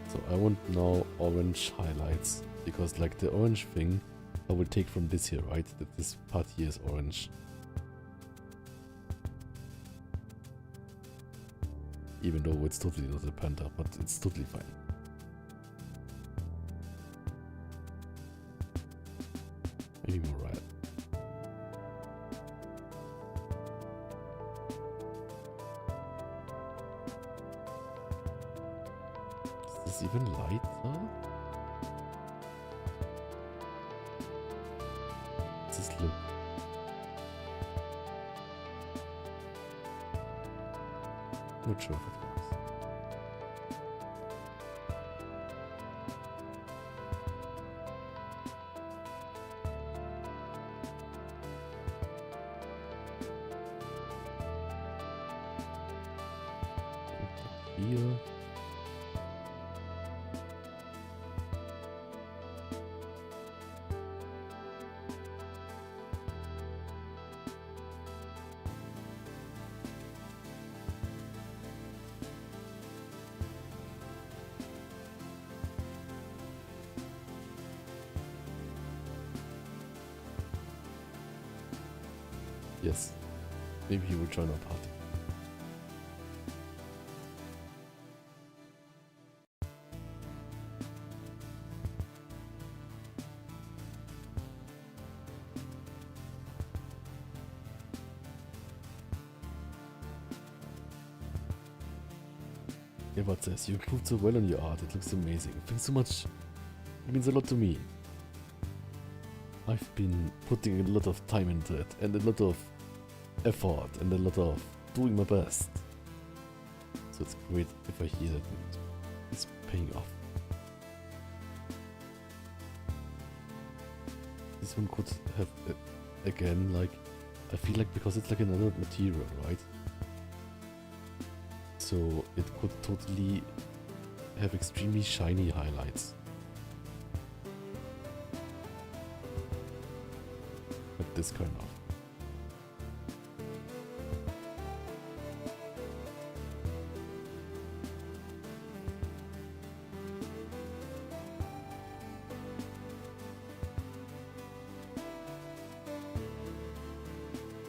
So I want now orange highlights, because like the orange thing I will take from this here, right? That this part here is orange. Even though it's totally not a panda, but it's totally fine. Maybe more red. Is this even lighter? Does this look? Not sure if it works. Here. Yes. Maybe he will join our party. Everett says, you improved so well on your art, it looks amazing. Thanks so much. It means a lot to me. I've been putting a lot of time into it, and a lot of effort, and a lot of doing my best. So it's great if I hear that it's paying off. This one could have, again, like, I feel like because it's like another material, right? So it could totally have extremely shiny highlights. Like this kind of.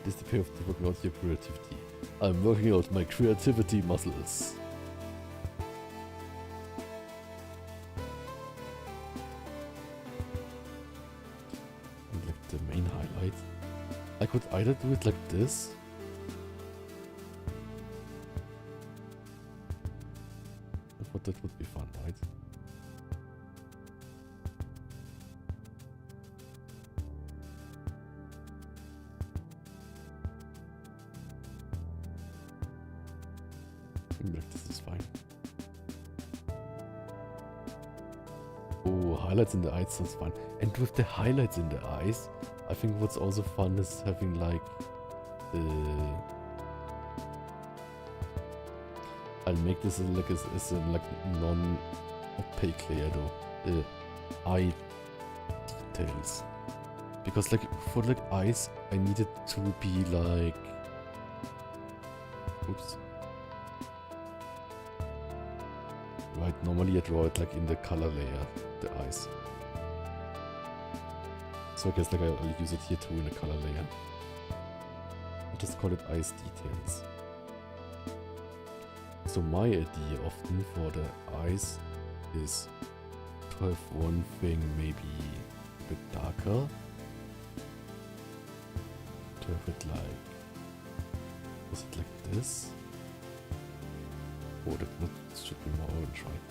This is the payoff to working out your creativity. I'm working out my creativity muscles. And like the main highlight. I could either do it like this. I thought that would be fun, right? Like this is fine. Oh, highlights in the eyes sounds fun. And with the highlights in the eyes, I think what's also fun is having like I'll make this as a like non-opaque layer though. Eye details. Because like for like eyes, I need it to be like, oops. Right, normally I draw it like in the color layer, the eyes. So I guess like I'll use it here too in the color layer. I just call it eyes details. So my idea often for the eyes is to have one thing maybe a bit darker. To have it like, was it like this? Oh, that should be more orange, right?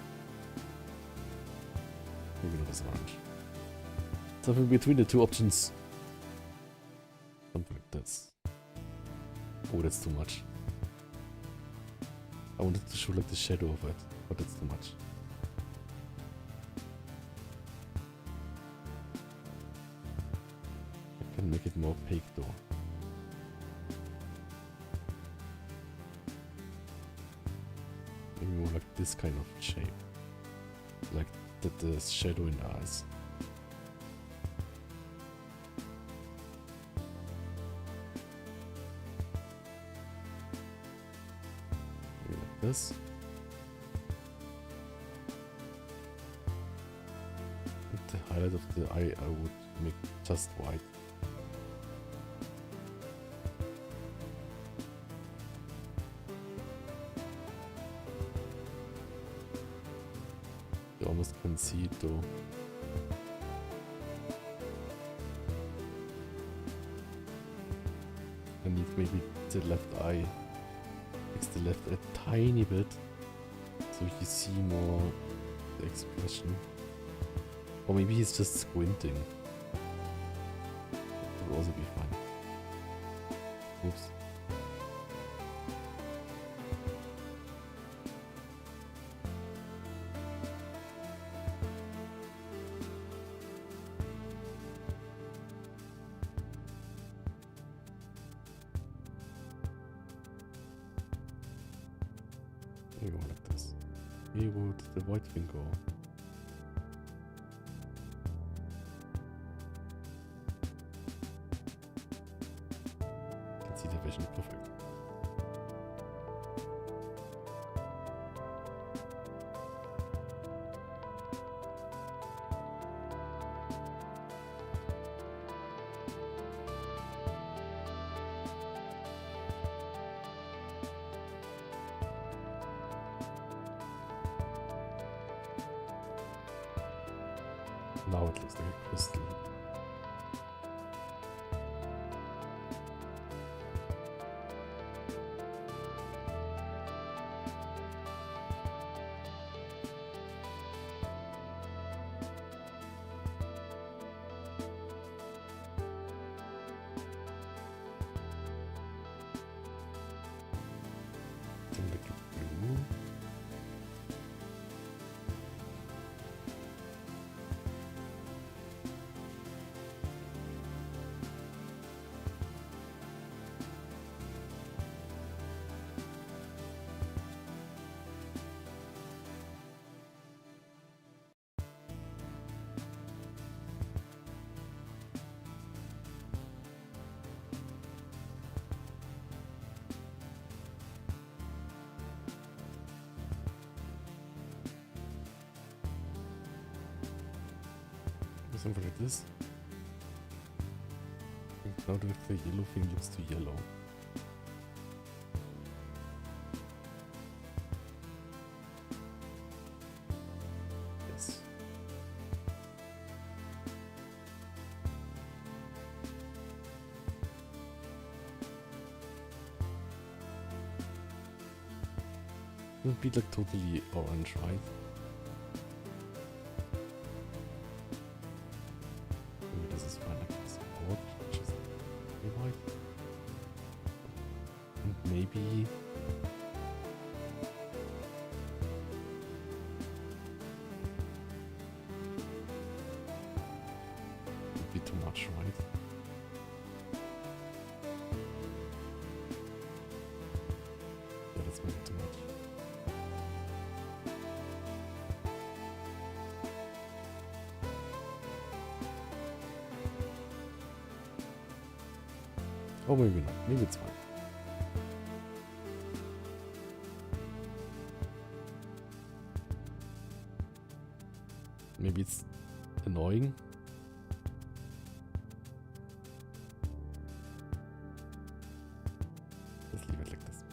Maybe not as orange. Something between the two options. Something like this. Oh, that's too much. I wanted to show like the shadow of it, but that's too much. I can make it more opaque though. Maybe more like this kind of shape. Like the shadow in the eyes. Maybe like this. And the highlight of the eye I would make just white. You almost can see it though. I need maybe the left eye. Fix the left eye a tiny bit. So you see more the expression. Or maybe he's just squinting. That would also be fine. Oops. Maybe more like this. Where would the white thing go? Can see the vision perfect. Now it looks like a crystal. something like this. And now the yellow thing looks too yellow. Yes. It would be like totally orange, right? Maybe this is fine like this orange, which is white. And maybe would be too much, right? Yeah, that's maybe too much. Or maybe not. Maybe it's fine. Maybe it's annoying. Let's leave it like this.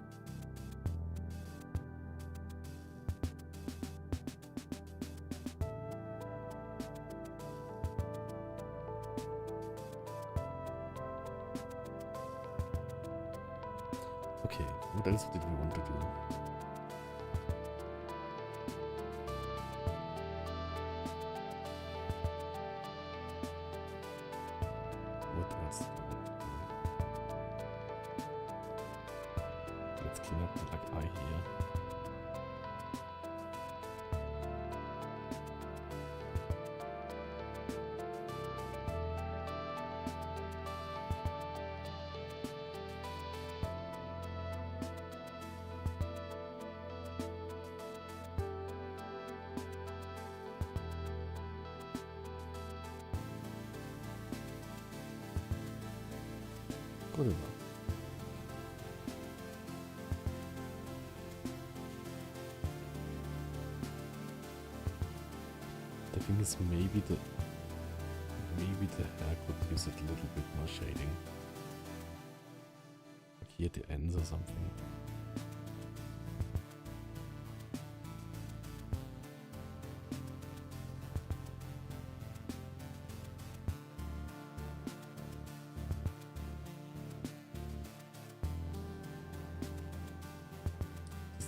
Okay, what else did we want to do? What else do we want to do? Let's clean up the like eye here. Good enough. The thing is, maybe the hair could use it a little bit more shading, like here at the ends or something.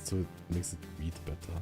So it makes it read better.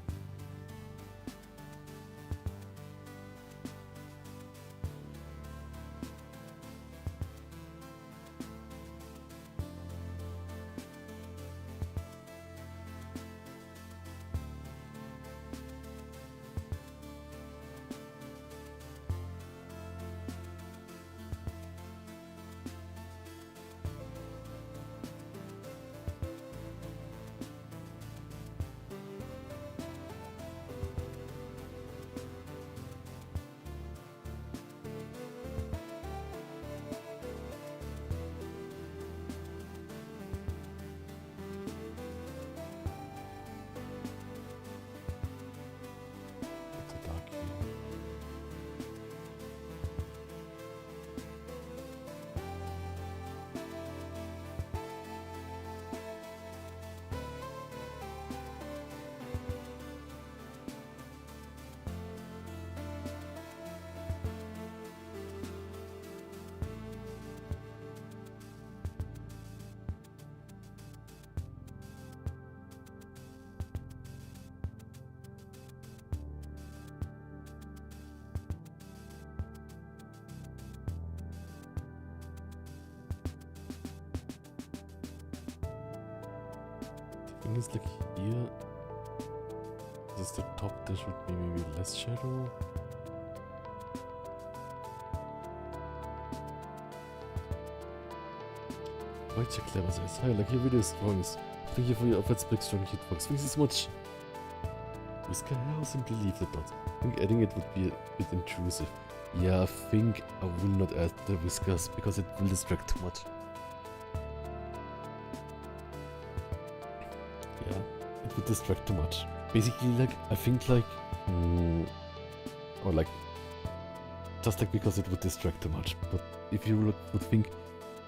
It's a dark here. The thing is, like here, this is the top, there should be maybe less shadow. Why check clever says, hi, like your video is strong. Thank you for your efforts, big strong hitbox. Thanks so much. Whisker hair, simply leave the dot. I think adding it would be a bit intrusive. Yeah, I think I will not add the whiskers because it will distract too much. Yeah, it would distract too much. Basically, like, I think, like, or like, just like because it would distract too much. But if you would think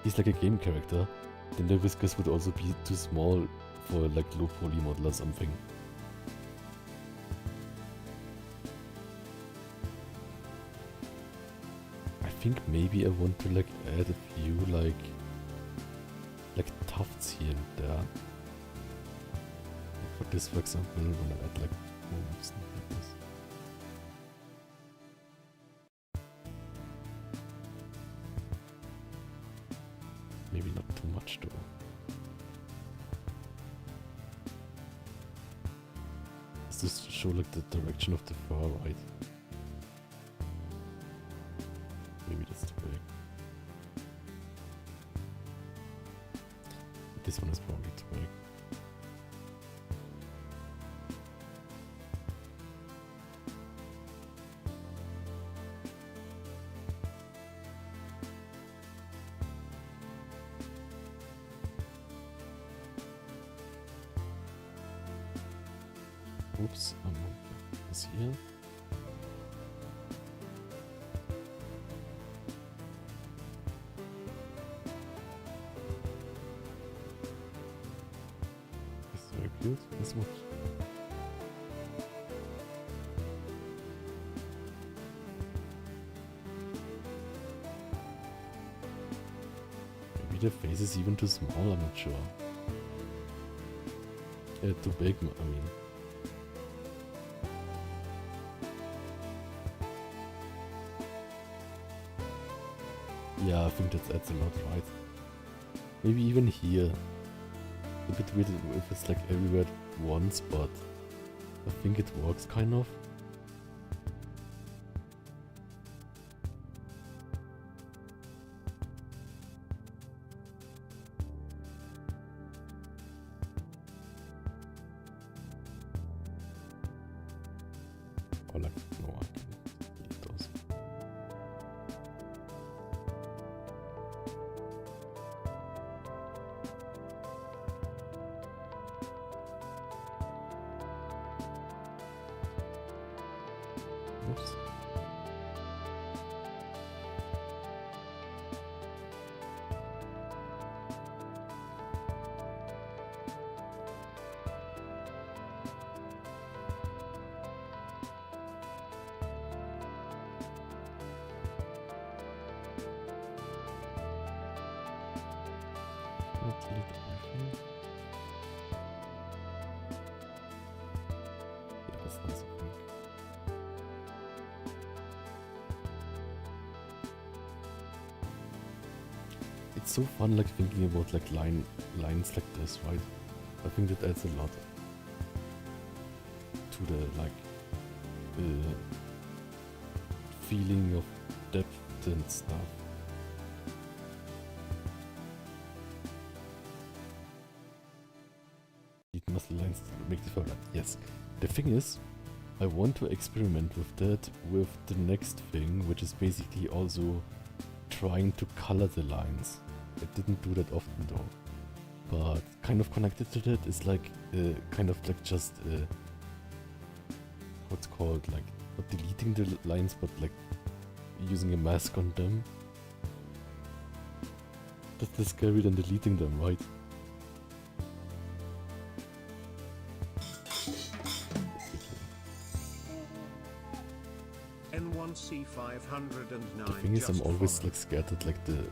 he's like a game character, then the whiskers would also be too small for like low poly model or something. I think maybe I want to like add a few like tufts here and there. Like for this, for example, when I add like moves and like this. Maybe not too much though. Does this show like the direction of the fur, right? Maybe that's too big. This one is probably too big. Oops, I'm not this here. It's very cute. This much. Maybe the face is even too small, I'm not sure. Too big, I mean. Yeah, I think that adds a lot, right? Maybe even here. A bit weird if it's like everywhere at once, but I think it works kind of. Or like, no, I can delete those. Oops. Not delete everything. Yeah, that's nice, I think. It's so fun like thinking about like lines like this, right? I think that adds a lot to the like feeling of depth and stuff. Need muscle lines to make the fur light. Yes. The thing is, I want to experiment with that with the next thing, which is basically also trying to color the lines. I didn't do that often though. But kind of connected to that is like kind of like just what's called like not deleting the lines but like using a mask on them. That's less scary than deleting them, right? N1C509. The thing is, I'm just always followed. like scared that like the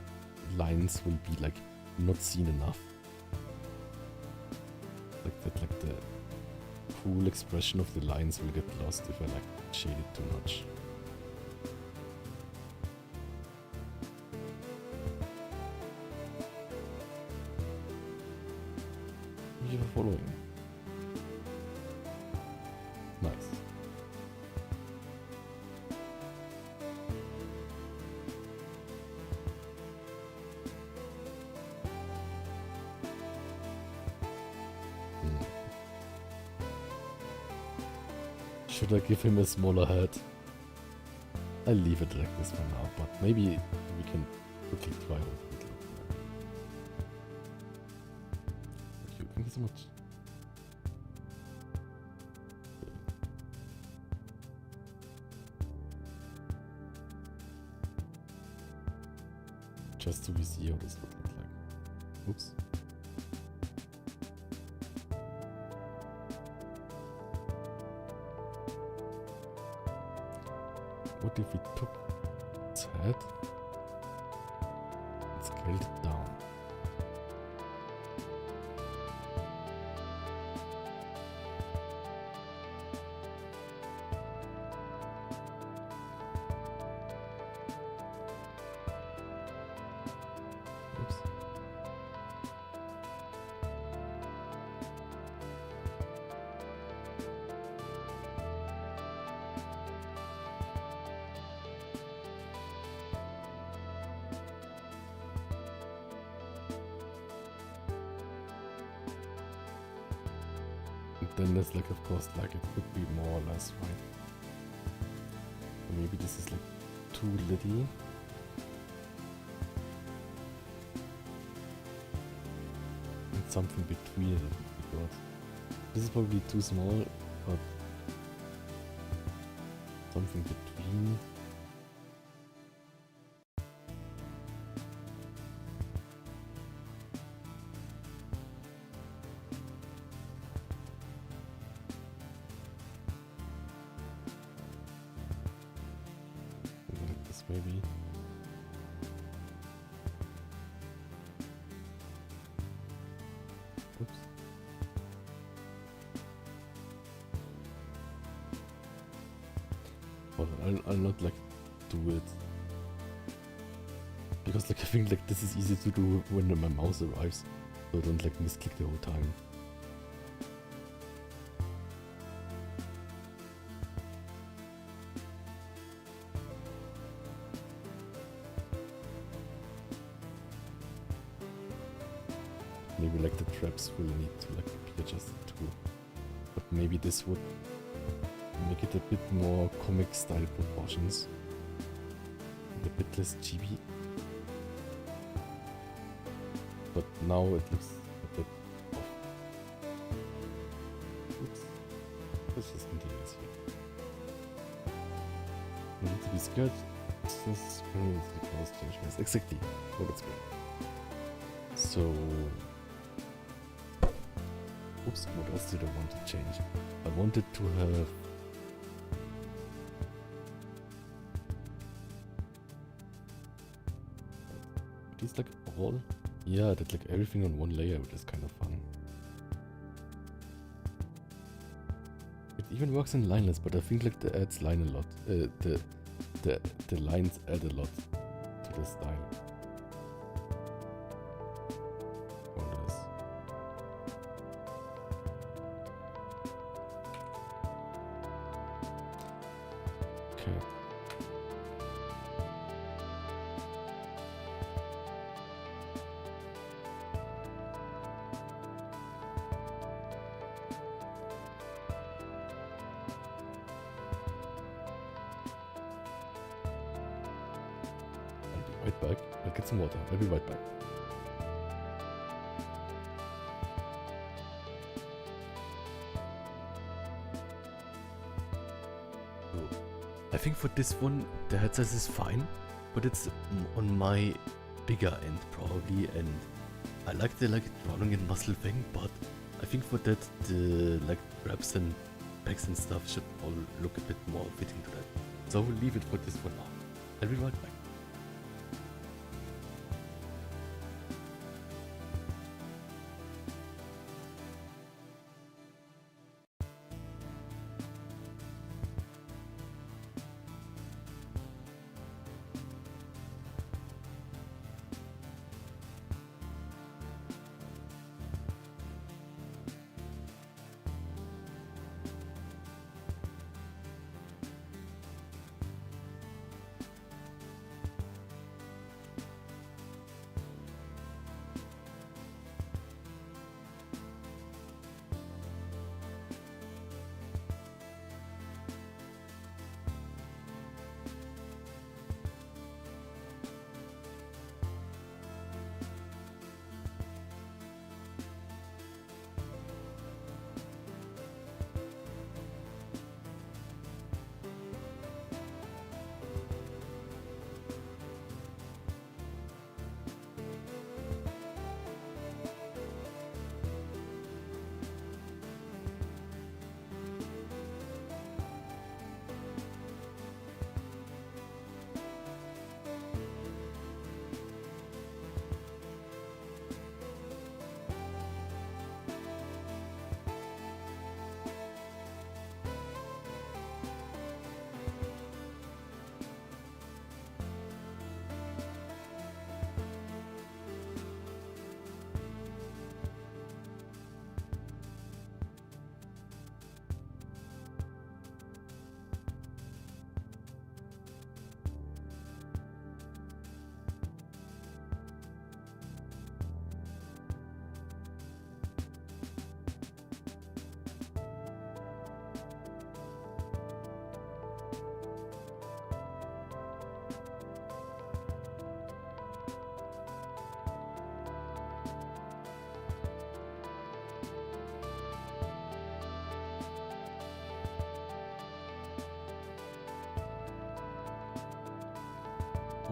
lines will be like not seen enough. Like that, like the cool expression of the lines will get lost if I like shade it too much. Thank you for following. Nice. Should I give him a smaller head? I'll leave it like this for now, but maybe we can quickly try what it looks like. Thank you so much. just so we see how this would look like. Oops. What if we took its head and scaled it down? Oops. And then there's like, of course, like it could be more or less, right? Or maybe this is like too little. And something between it would be good. This is probably too small, but something between. Like this maybe. Oops. But I'll not like do it. Because like I think like this is easy to do when my mouse arrives. So I don't like misclick the whole time. Maybe like the traps will need to like be adjusted too. But maybe this would make it a bit more comic style proportions. And a bit less chibi. But now it looks a bit off. Oops. Let's just continue this here. No need to be scared. This is the cause change. Exactly. Oh, that's good. So oops, what else did I want to change? I wanted to have it is like all, yeah, that like everything on one layer, which is kind of fun. It even works in lineless, but I think like the adds line a lot. The lines add a lot to the style. Right back. I'll get some water. I'll be right back. I think for this one, the head size is fine, but it's on my bigger end probably, and I like the drawing and muscle thing, but I think for that the like wraps and pecs and stuff should all look a bit more fitting to that. So I will leave it for this one now. I'll be right back.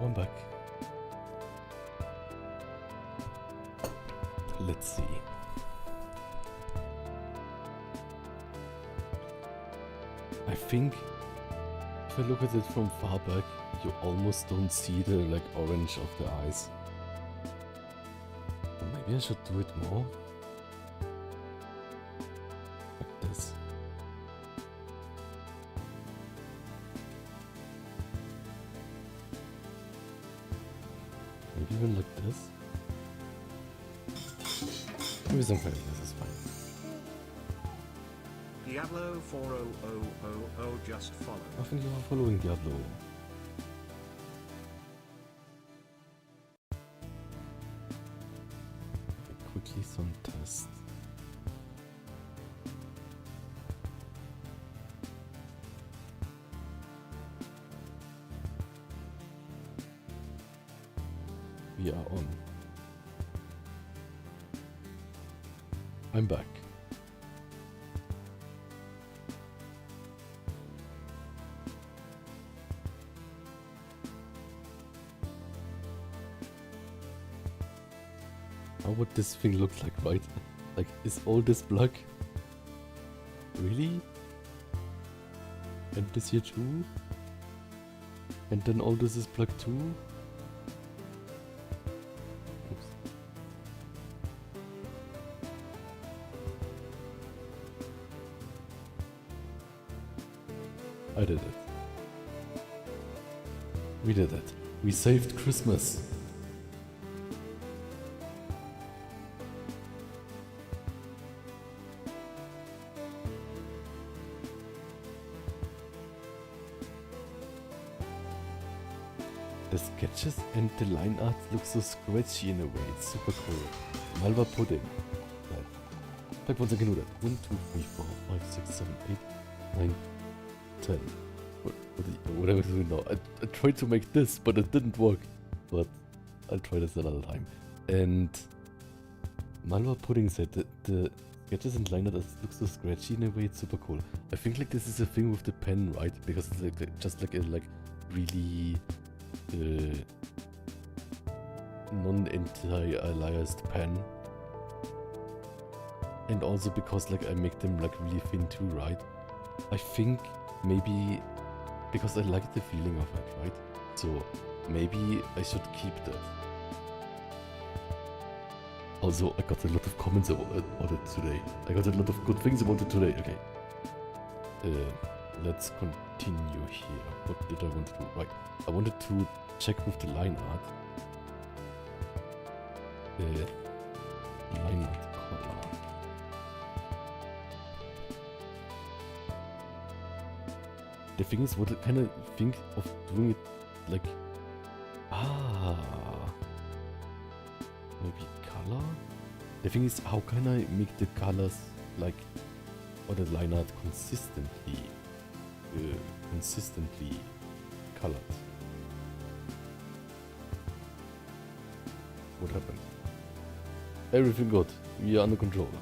I'm back. Let's see. I think if I look at it from far back, you almost don't see the like orange of the eyes. Maybe I should do it more. Like this. Maybe even like this. Maybe something like this is fine. Diablo 40000 just follow. I think you are following Diablo. Okay, quickly some tests. We are on. I'm back. How would this thing look like, right? Like, is all this black? Really? And this here too? And then all this is black too? Oops. I did it. We did it. We saved Christmas. The sketches and the line art look so scratchy in a way. It's super cool. Malva pudding. Like once again, 1, 2, 3, 4, 5, 6, 7, 8, 9, 10. Whatever it is now. I tried to make this, but it didn't work. But I'll try this another time. And Malva pudding said that the sketches and line art look so scratchy in a way. It's super cool. I think like this is a thing with the pen, right? Because it's like just like a really non-anti-aliased pen, and also because like I make them like really thin too, right? I think maybe because I like the feeling of it, right? So maybe I should keep that. Also, I got a lot of comments about it today. I got a lot of good things about it today. Okay. Let's continue here. What did I want to do? Right. I wanted to check with the line art. Line art color. The thing is, what I kind of think of doing it like... Maybe color? The thing is, how can I make the colors like... or the line art consistently colored? What happened? Everything good. We are under control. Okay.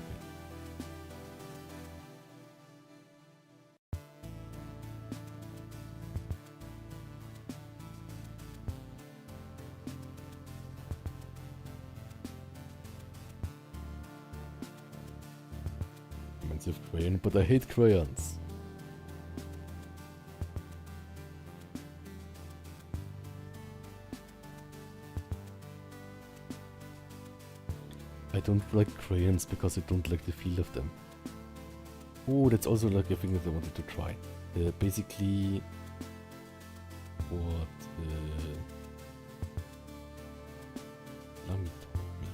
Expensive crayon, but I hate crayons. I don't like crayons because I don't like the feel of them. Oh, that's also like a thing that I wanted to try. Basically, what Lami told me.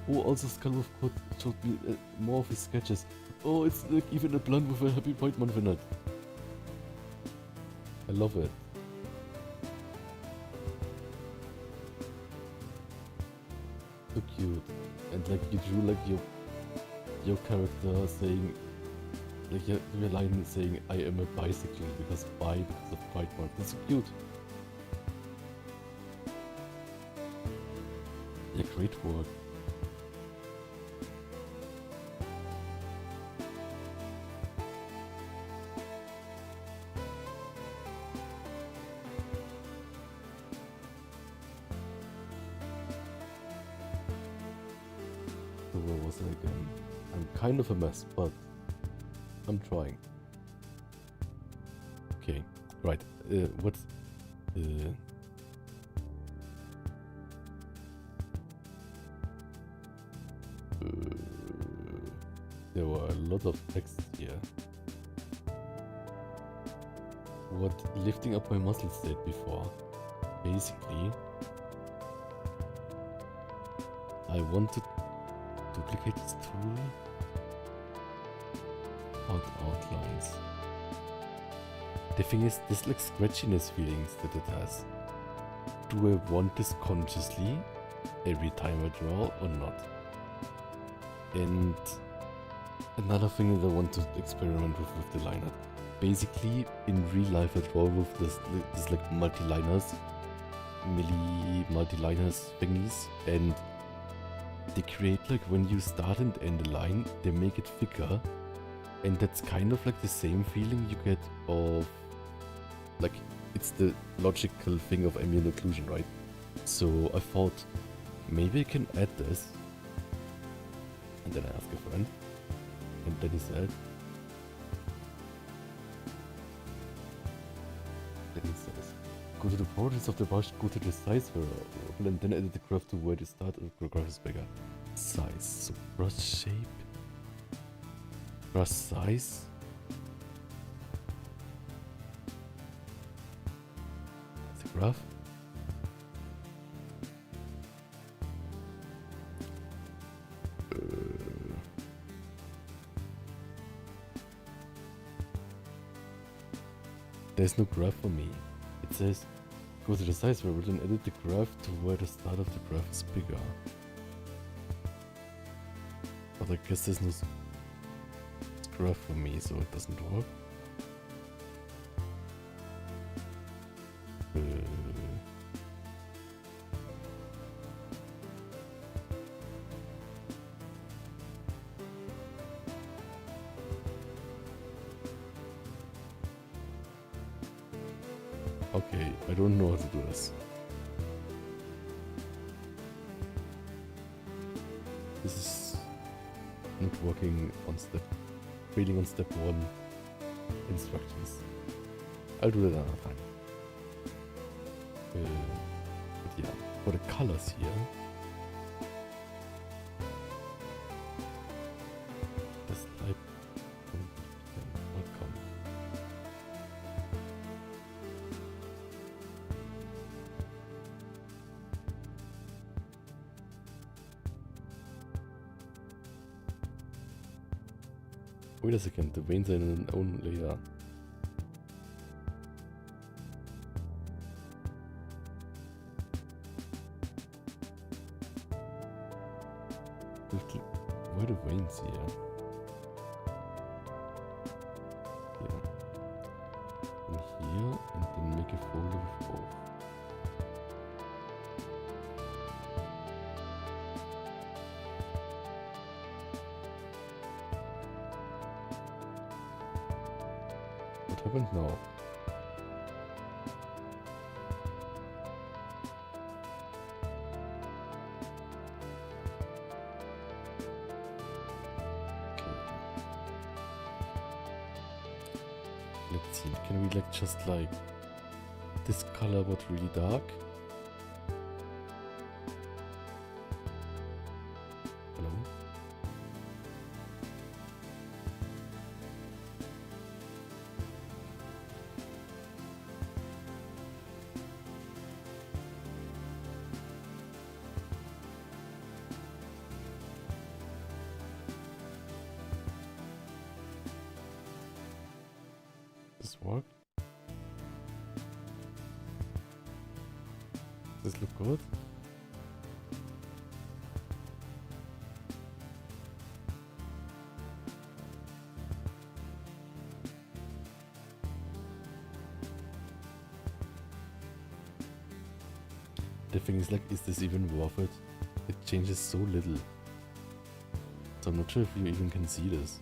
Oh, also Skull of God showed me more of his sketches. Oh, it's like even a blunt with a Happy Pride Month in it. I love it. So cute. And like you drew like your character saying, like your line saying, I am a bisexual because of Pride Month. That's so cute. Yeah, great work. browser again. I'm kind of a mess, but I'm trying. Okay, right. What's there were a lot of text here. What lifting up my muscles did before. Basically, I want to duplicate this tool. Outlines. The thing is, this like scratchiness feelings that it has. Do I want this consciously every time I draw or not? And another thing that I want to experiment with the liner. Basically, in real life, I draw with this like multi-liners thingies, and they create like when you start and end a line, they make it thicker, and that's kind of like the same feeling you get of like it's the logical thing of ambient occlusion, right? So I thought maybe I can add this, and then I asked a friend, and then he said. Go to the properties of the brush, go to the size variable, and then edit the graph to where the start of the graph is bigger. Size, so brush shape, brush size. The graph. There's no graph for me. It says, go to the size variable and edit the graph to where the start of the graph is bigger. But I guess there's no graph for me, so it doesn't work. Okay, I don't know how to do this. This is not working on failing on step 1 instructions. I'll do that another time. But yeah, for the colors here, this light welcome. Wait a second, the veins are in an own layer. Where are the veins here? Here. And here, and then make a folder with both. What happened now? Let's see, can we like just like this color but really dark? Hello? Does this work? Does this look good? The thing is like, is this even worth it? It changes so little. So I'm not sure if you even can see this.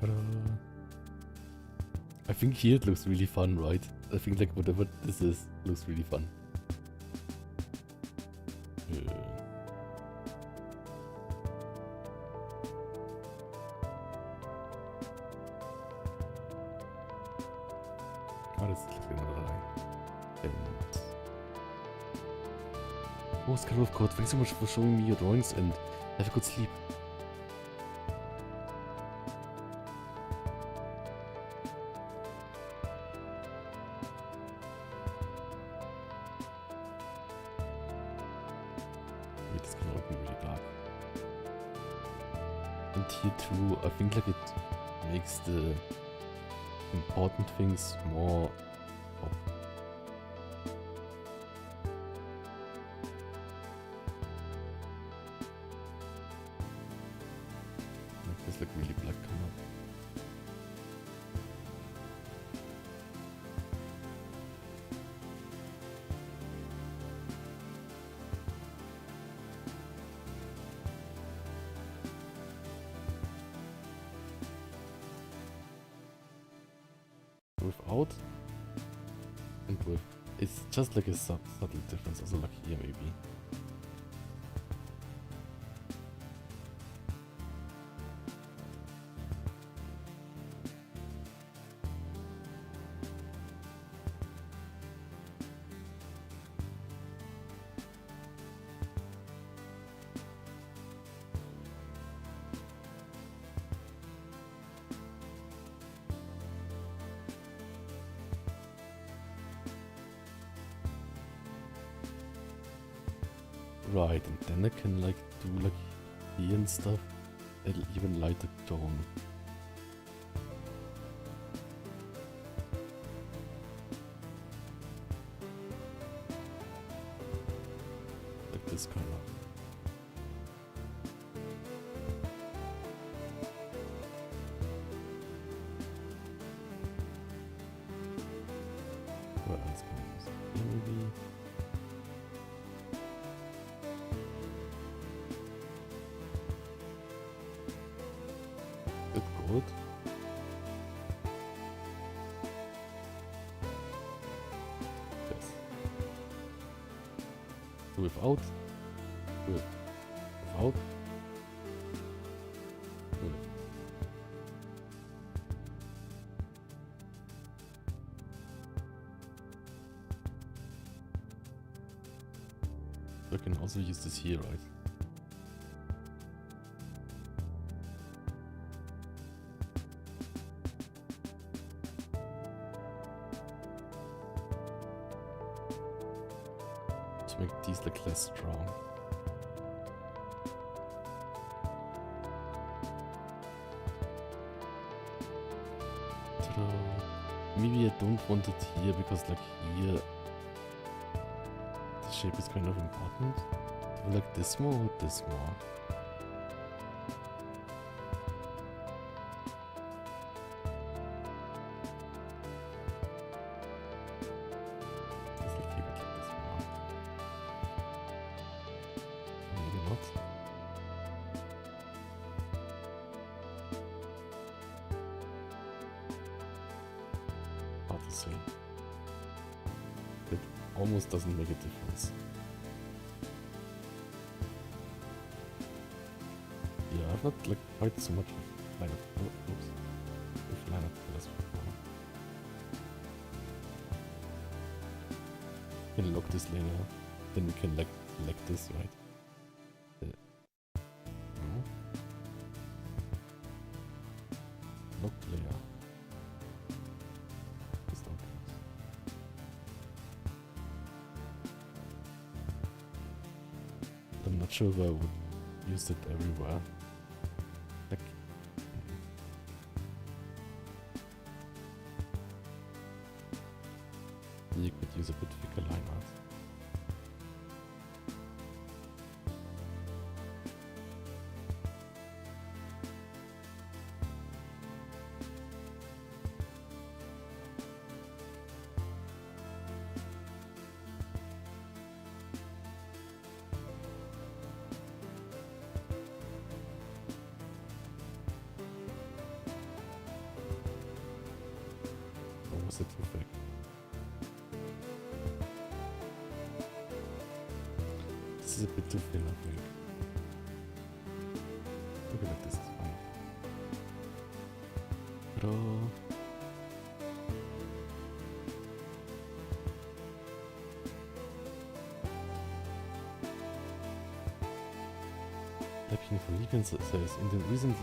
Ta-da. I think here it looks really fun, right? I think like whatever this is looks really fun. Oh, das ist like another line. Oh, Scarlet of God, thanks so much for showing me your drawings and have a good sleep. Wait, this can all be really dark. And here too, I think like it makes the important things more pop. Like this like really black color. Without and with. It's just like a subtle difference, also like here maybe. Right, and then I can like do like here and stuff. It'll even lighter tone. Like this color. What else can I use? Here maybe. Good. Yes. Without. With. Without. With. So I can also use this here, right? To make these like less strong. Ta-da. Maybe I don't want it here because like here the shape is kind of important. Do like this more or this more? It almost doesn't make a difference. Yeah, I've not like tried so much with line of oops, with line of colors before. We can lock this layer, then we can like select this, right? No. Lock layer. I'm not sure if I would use it everywhere. Like, you could use a bit thicker line art. Was it too thick? This is a bit too thin, I think. Maybe like this is fine. Ta-da! Läppchen von Liebchen says, in the recent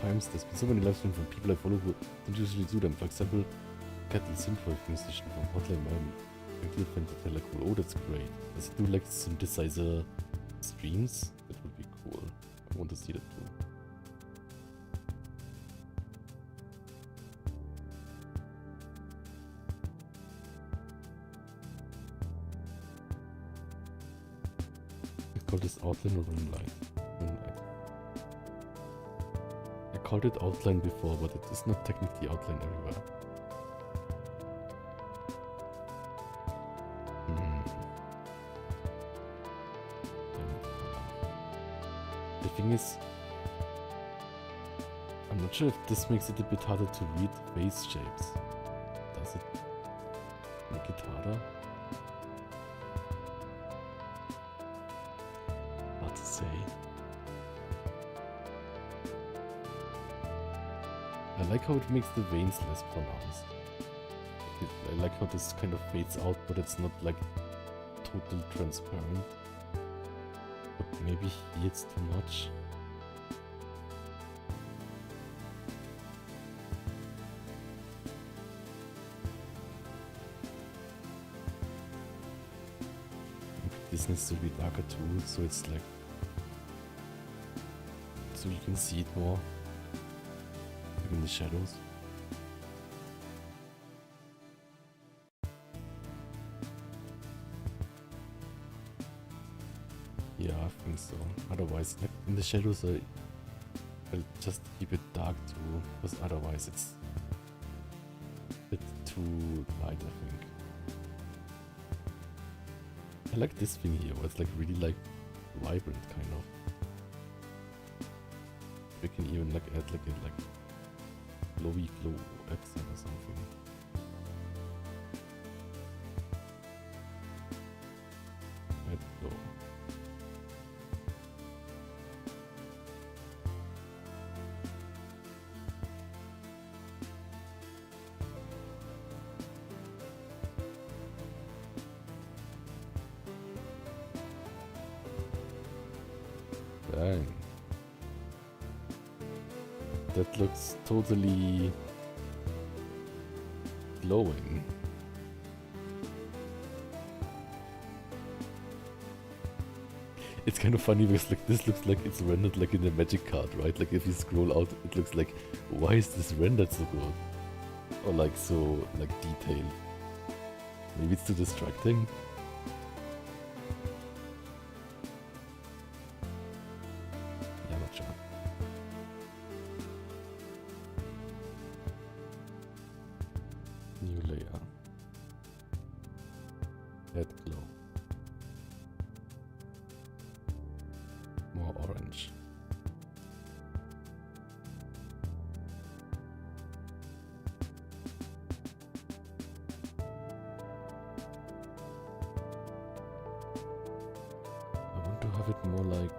times there's been so many live streams from people I follow who don't usually do them. For example, Kettle Synthwave musician from Hotline Miami. I did find the trailer cool. Oh, that's great. Does it do like synthesizer streams? That would be cool. I want to see that too. I call this outline or Moonlight? Moonlight. I called it outline before, but it is not technically outline everywhere. The thing is, I'm not sure if this makes it a bit harder to read face shapes. Does it make it harder? Hard to say. I like how it makes the veins less pronounced. I like how this kind of fades out, but it's not like totally transparent. But maybe here it's too much. Maybe this needs to be darker too, so it's like, so you can see it more, like in the shadows. Yeah, I think so. Otherwise, like in the shadows, I'll just keep it dark too, because otherwise it's a bit too light, I think. I like this thing here, where it's like really like vibrant, kind of. We can even like add like a glowy glow accent or something. Add glow. Dang. That looks totally glowing. It's kind of funny because like this looks like it's rendered like in a magic card, right? Like if you scroll out, it looks like, why is this rendered so good? Or like so like detailed. Maybe it's too distracting. Yeah, not sure. New layer. Add glow. More orange. I want to have it more like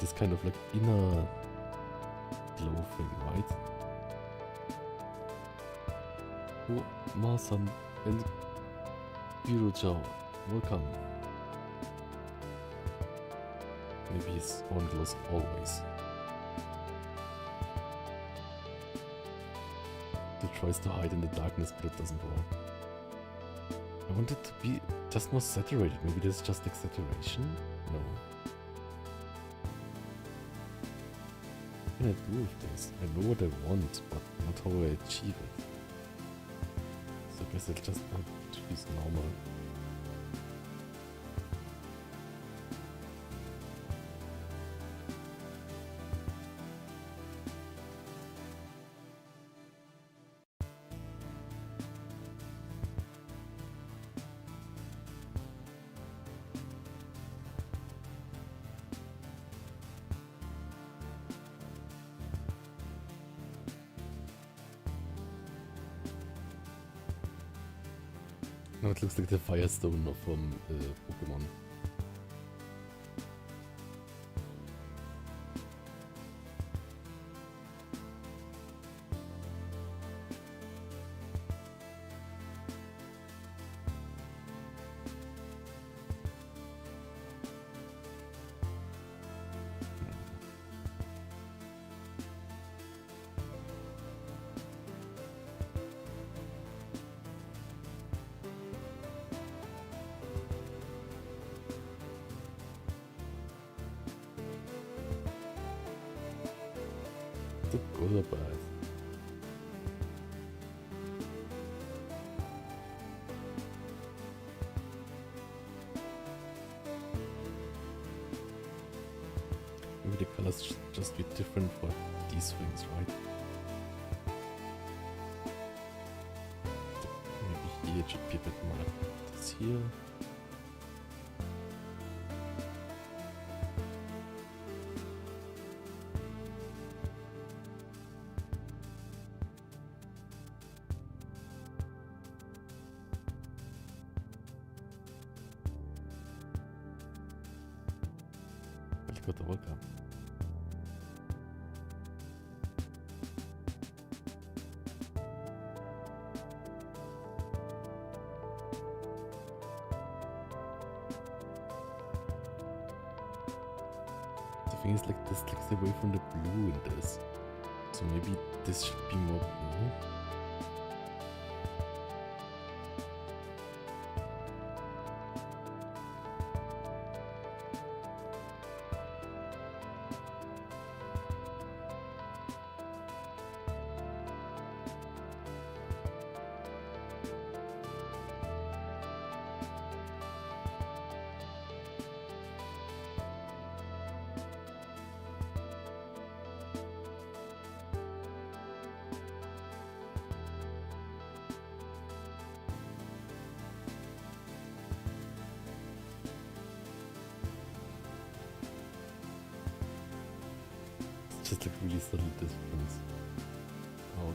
this kind of like inner glow thing, right? Oh, Ma-san and Biro-Chao, welcome. Maybe his own glows always. He tries to hide in the darkness, but it doesn't work. I want it to be just more saturated. Maybe there's just like saturation? No. What can I do with this? I know what I want, but not how I achieve it. So I guess I'll just have to use normal. No, it looks like the Firestone from Pokemon. Is it good or bad? Maybe the colors should just be different for these things, right? Maybe here it should be a bit more like this here. Got the welcome. The thing is, like, this takes away from the blue in this. So maybe this should be more blue. Just like really subtle difference. Oh.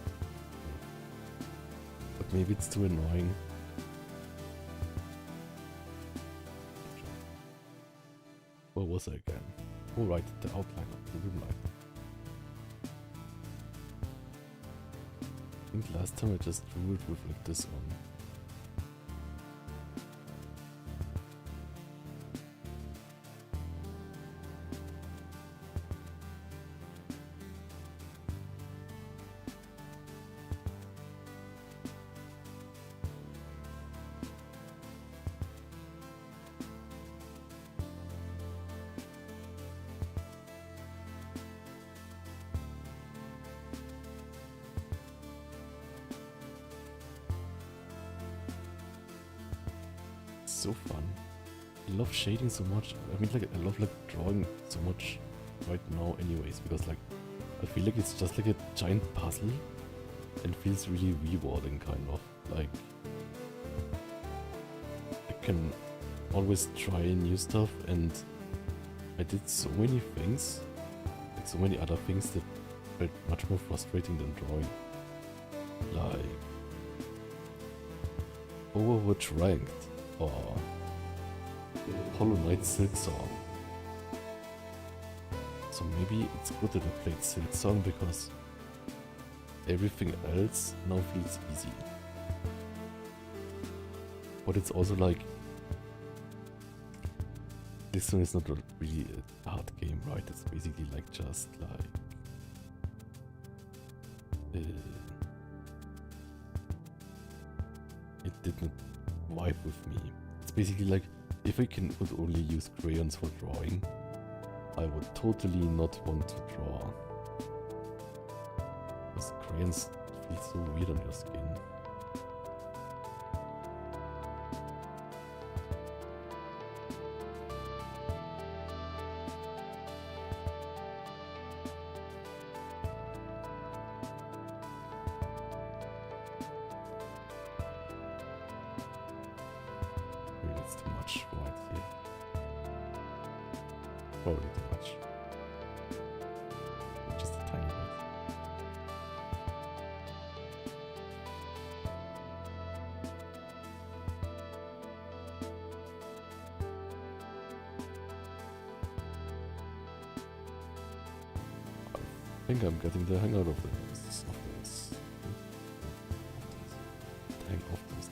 But maybe it's too annoying. Where was I again? Oh right, the outline of the room light. I think last time I just drew it with like this on. So fun. I love shading so much. I mean, like, I love like drawing so much right now anyways, because like I feel like it's just like a giant puzzle and feels really rewarding, kind of. Like I can always try new stuff, and I did so many things, like so many other things that felt much more frustrating than drawing. Like Overwatch Ranked, or Hollow Knight Silksong. So maybe it's good that I played Silksong, because everything else now feels easy. But it's also like, this one is not really a hard game, right? It's basically like just like it did not vibe with me. It's basically like, if I could only use crayons for drawing, I would totally not want to draw. Because crayons feel so weird on your skin. Maybe it's too much white here. Probably too much. Just a tiny bit. think I'm getting the hang out of this. Hang of this.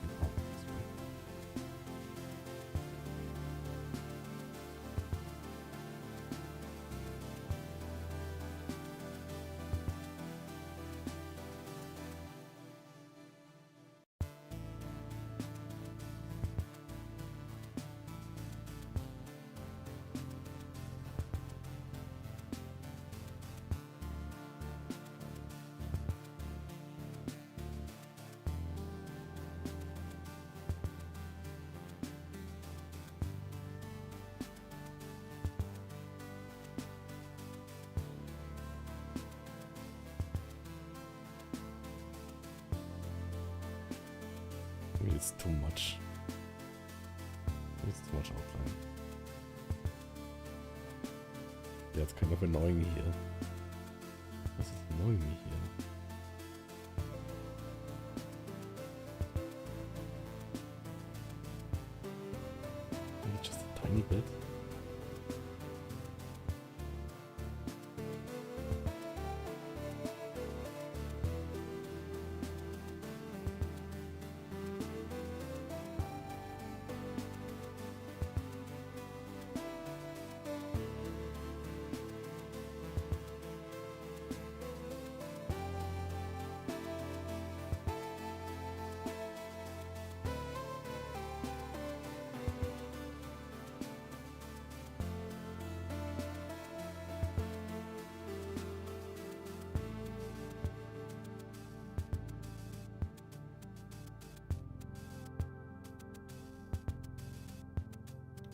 It's too much. It's too much outline. Yeah, it's kind of annoying here. This is annoying me here. Maybe just a tiny bit.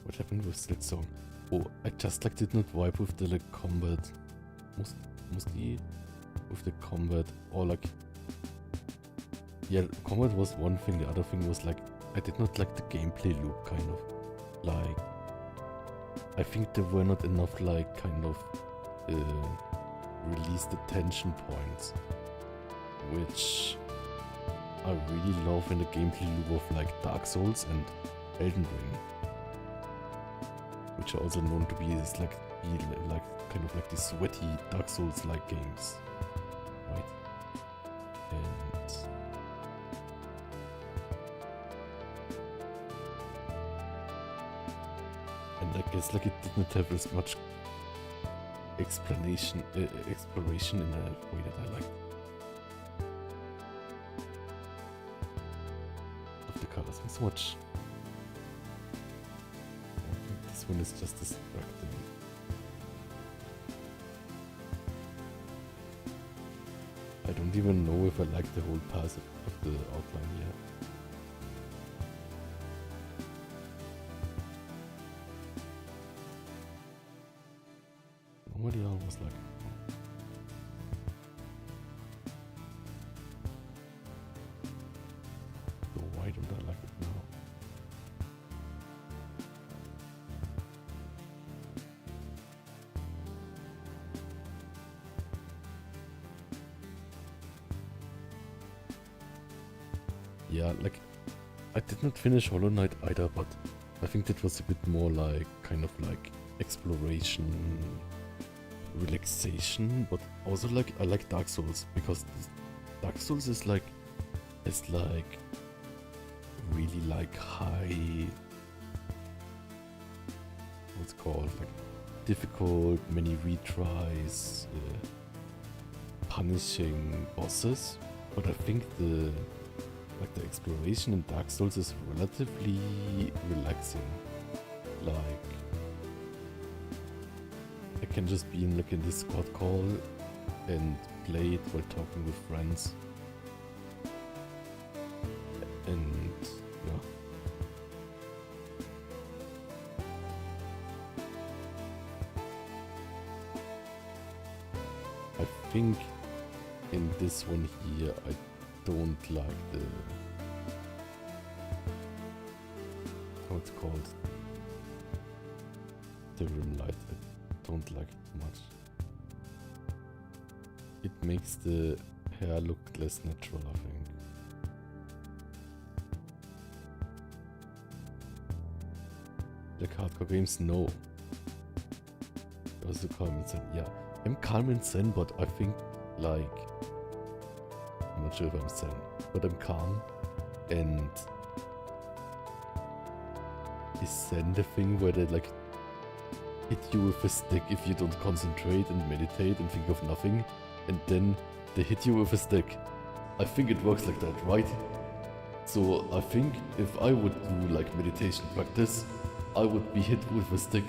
What happened with that song? Oh, I just like did not vibe with the like combat. Mostly with the combat or like yeah, combat was one thing, the other thing was like I did not like the gameplay loop kind of. Like I think there were not enough like kind of released attention points. Which I really love in the gameplay loop of like Dark Souls and Elden Ring. Which are also known to be this like kind of like the sweaty Dark Souls like games, right? And I guess like it did not have as much exploration in a way that I liked. Of the colors, so much. This one is just distracting. I don't even know if I like the whole path of the outline here. Nobody else was like. So why don't I like it now? Yeah, like, I did not finish Hollow Knight either, but I think that was a bit more like, kind of like, exploration, relaxation, but also like, I like Dark Souls, because Dark Souls is like, really like high, what's it called, like, difficult, many retries, punishing bosses, but I think the exploration in Dark Souls is relatively relaxing. Like, I can just be in like in Discord call and play it while talking with friends. And yeah. I think in this one here I don't like the, how it's called, the rim light. I don't like it too much. It makes the hair look less natural, I think. Like hardcore games, no. Also comments and yeah, I'm calm and zen, but I think like I'm not sure if I'm zen, but I'm calm. And is zen the thing where they like hit you with a stick if you don't concentrate and meditate and think of nothing, and then they hit you with a stick? I think it works like that, right? So I think if I would do like meditation practice, I would be hit with a stick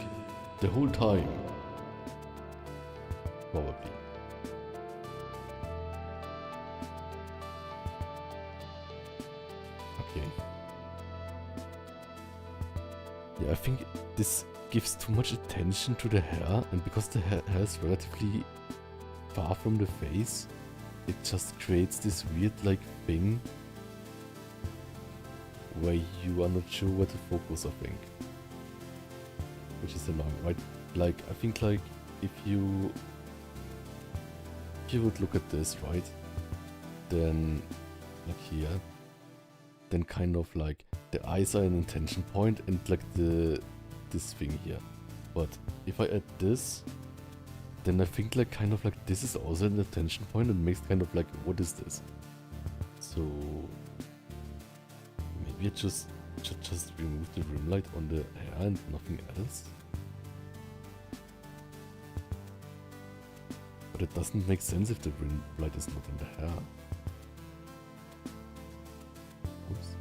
the whole time. Probably. Okay. Yeah, I think this gives too much attention to the hair, and because the hair is relatively far from the face, it just creates this weird like thing where you are not sure where to focus, I think. Which is annoying, right? Like, I think like if you would look at this, right? Then like here, then kind of like the eyes are an intention point and like this thing here. But if I add this, then I think like kind of like this is also an attention point and makes kind of like, what is this? So maybe I just remove the rim light on the hair and nothing else. But it doesn't make sense if the rim light is not in the hair. Oops.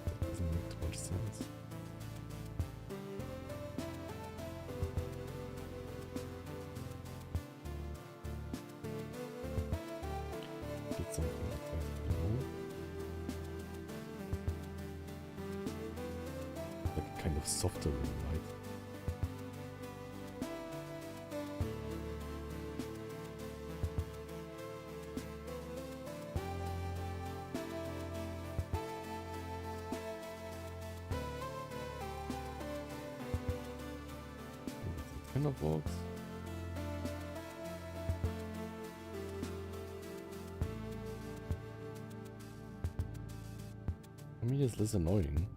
That doesn't make too much sense. Did something like that, like kind of softer rim light. That kind of works. I mean, it's less annoying.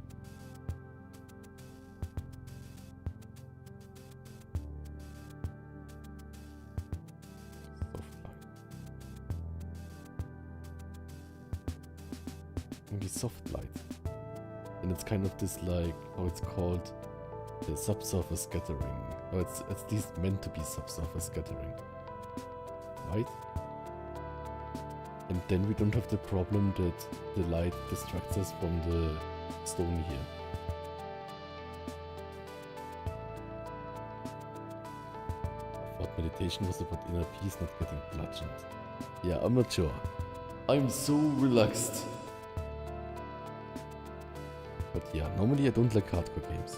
Soft light. Maybe soft light. And it's kind of this like, how it's called, the subsurface scattering. Or it's at least meant to be subsurface scattering. Right? And then we don't have the problem that the light distracts us from the stone here. I thought meditation was about inner peace, not getting bludgeoned. Yeah, I'm not sure. I'm so relaxed. But yeah, normally I don't like hardcore games.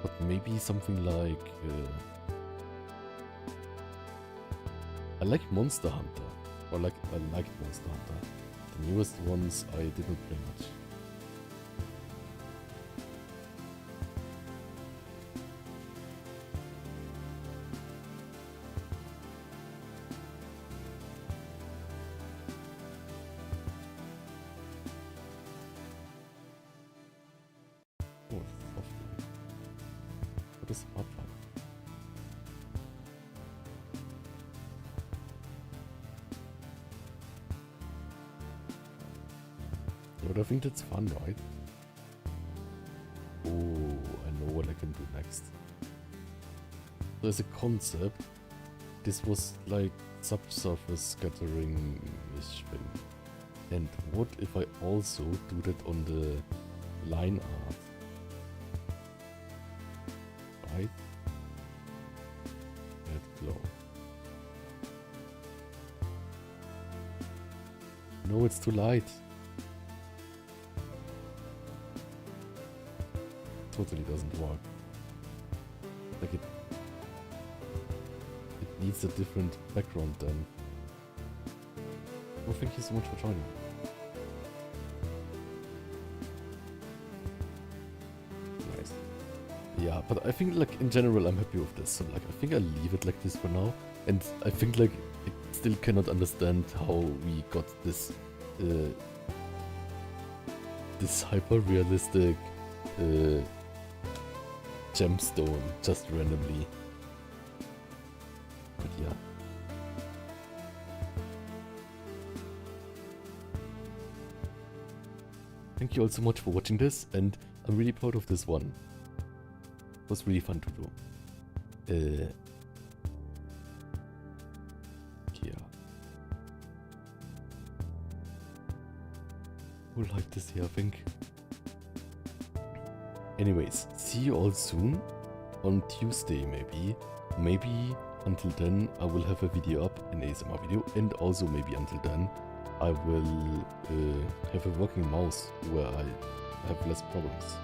But maybe something like... I like Monster Hunter. Or like, I liked Monster Hunter. The newest ones I didn't play much. Oh, it's soft light. What is hot light? Yeah, but I think that's fun, right? Oh, I know what I can do next. So as a concept, this was like subsurface scattering-ish thing. And what if I also do that on the line art? Right? Red glow. No, it's too light. Totally doesn't work. Like it needs a different background then. Well, thank you so much for joining. Yeah, but I think like in general I'm happy with this. So like I think I'll leave it like this for now. And I think like I still cannot understand how we got this this hyper realistic gemstone just randomly. But yeah. Thank you all so much for watching this, and I'm really proud of this one. It was really fun to do. Yeah. We'll like this here, I think. Anyways, see you all soon. On Tuesday, maybe. Maybe until then, I will have a video up, an ASMR video, and also maybe until then, I will have a working mouse where I have less problems.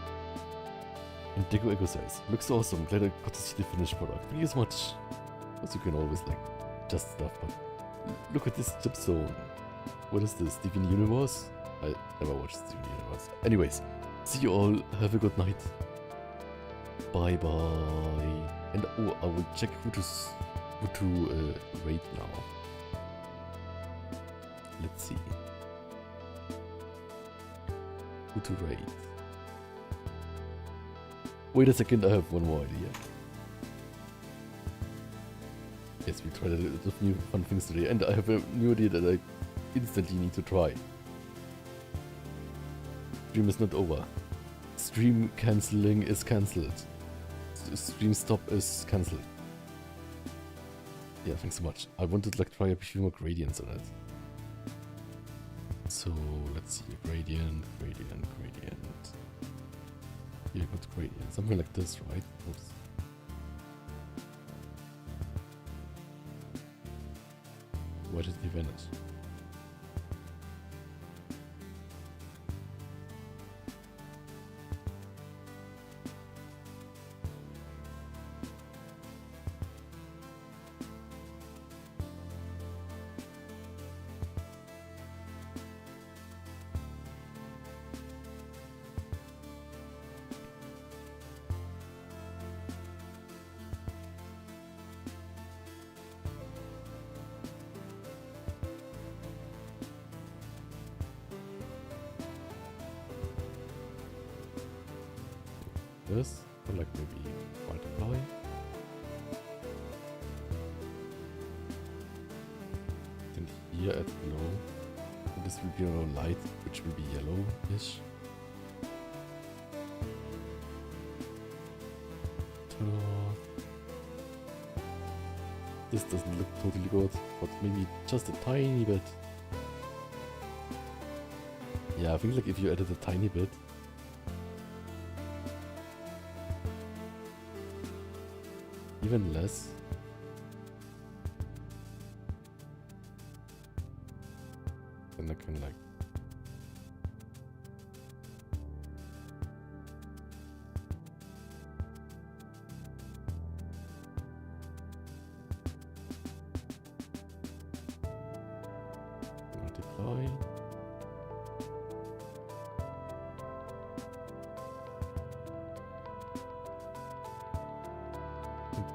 And Deco Eco Size. Looks awesome. Glad I got to see the finished product. Thank you so much. Because you can always like just stuff, but look at this gemstone. What is this? Steven Universe? I never watched Steven Universe. Anyways, see you all. Have a good night. Bye bye. And oh, I will check who to rate now. Let's see. Who to rate? Wait a second, I have one more idea. Yes, we tried a lot of new fun things today, and I have a new idea that I instantly need to try. Stream is not over. Stream cancelling is cancelled. Stream stop is cancelled. Yeah, thanks so much. I wanted to like try a few more gradients on it. So let's see, gradient. Yeah, good gradient. Something like this, right? Oops. Where did he vanish? This, or like maybe multiply. Then here at glow, and this will be around light, which will be yellowish. This doesn't look totally good, but maybe just a tiny bit. Yeah, I think like if you added a tiny bit. Even less. Then I can like multiply.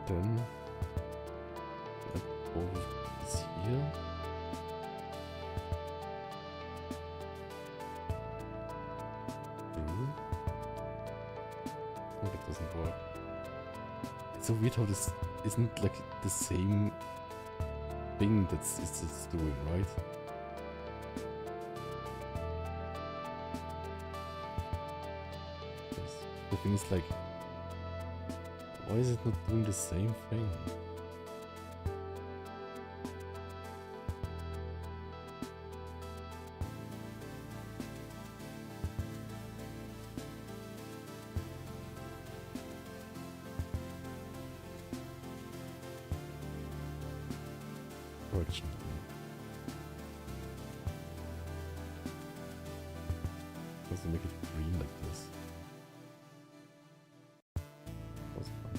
Then that over is here. Oh, that doesn't work. It's so weird how this isn't like the same thing it's doing, right? Yes. The thing is like, why is it not doing the same thing? Correction. Doesn't make it green like this. Was fun.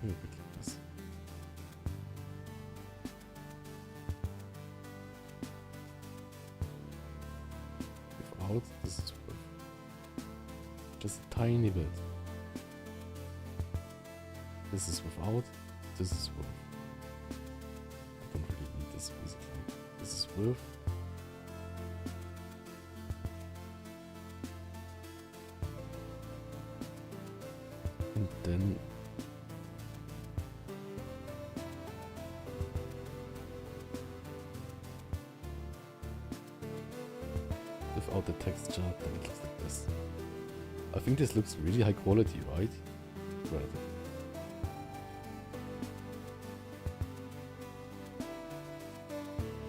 me quickly this. Without, this is with. Just a tiny bit. This is without, this is with. I don't really need this basically. This is with. And then without the texture, then it looks like this. I think this looks really high quality, right? Relative.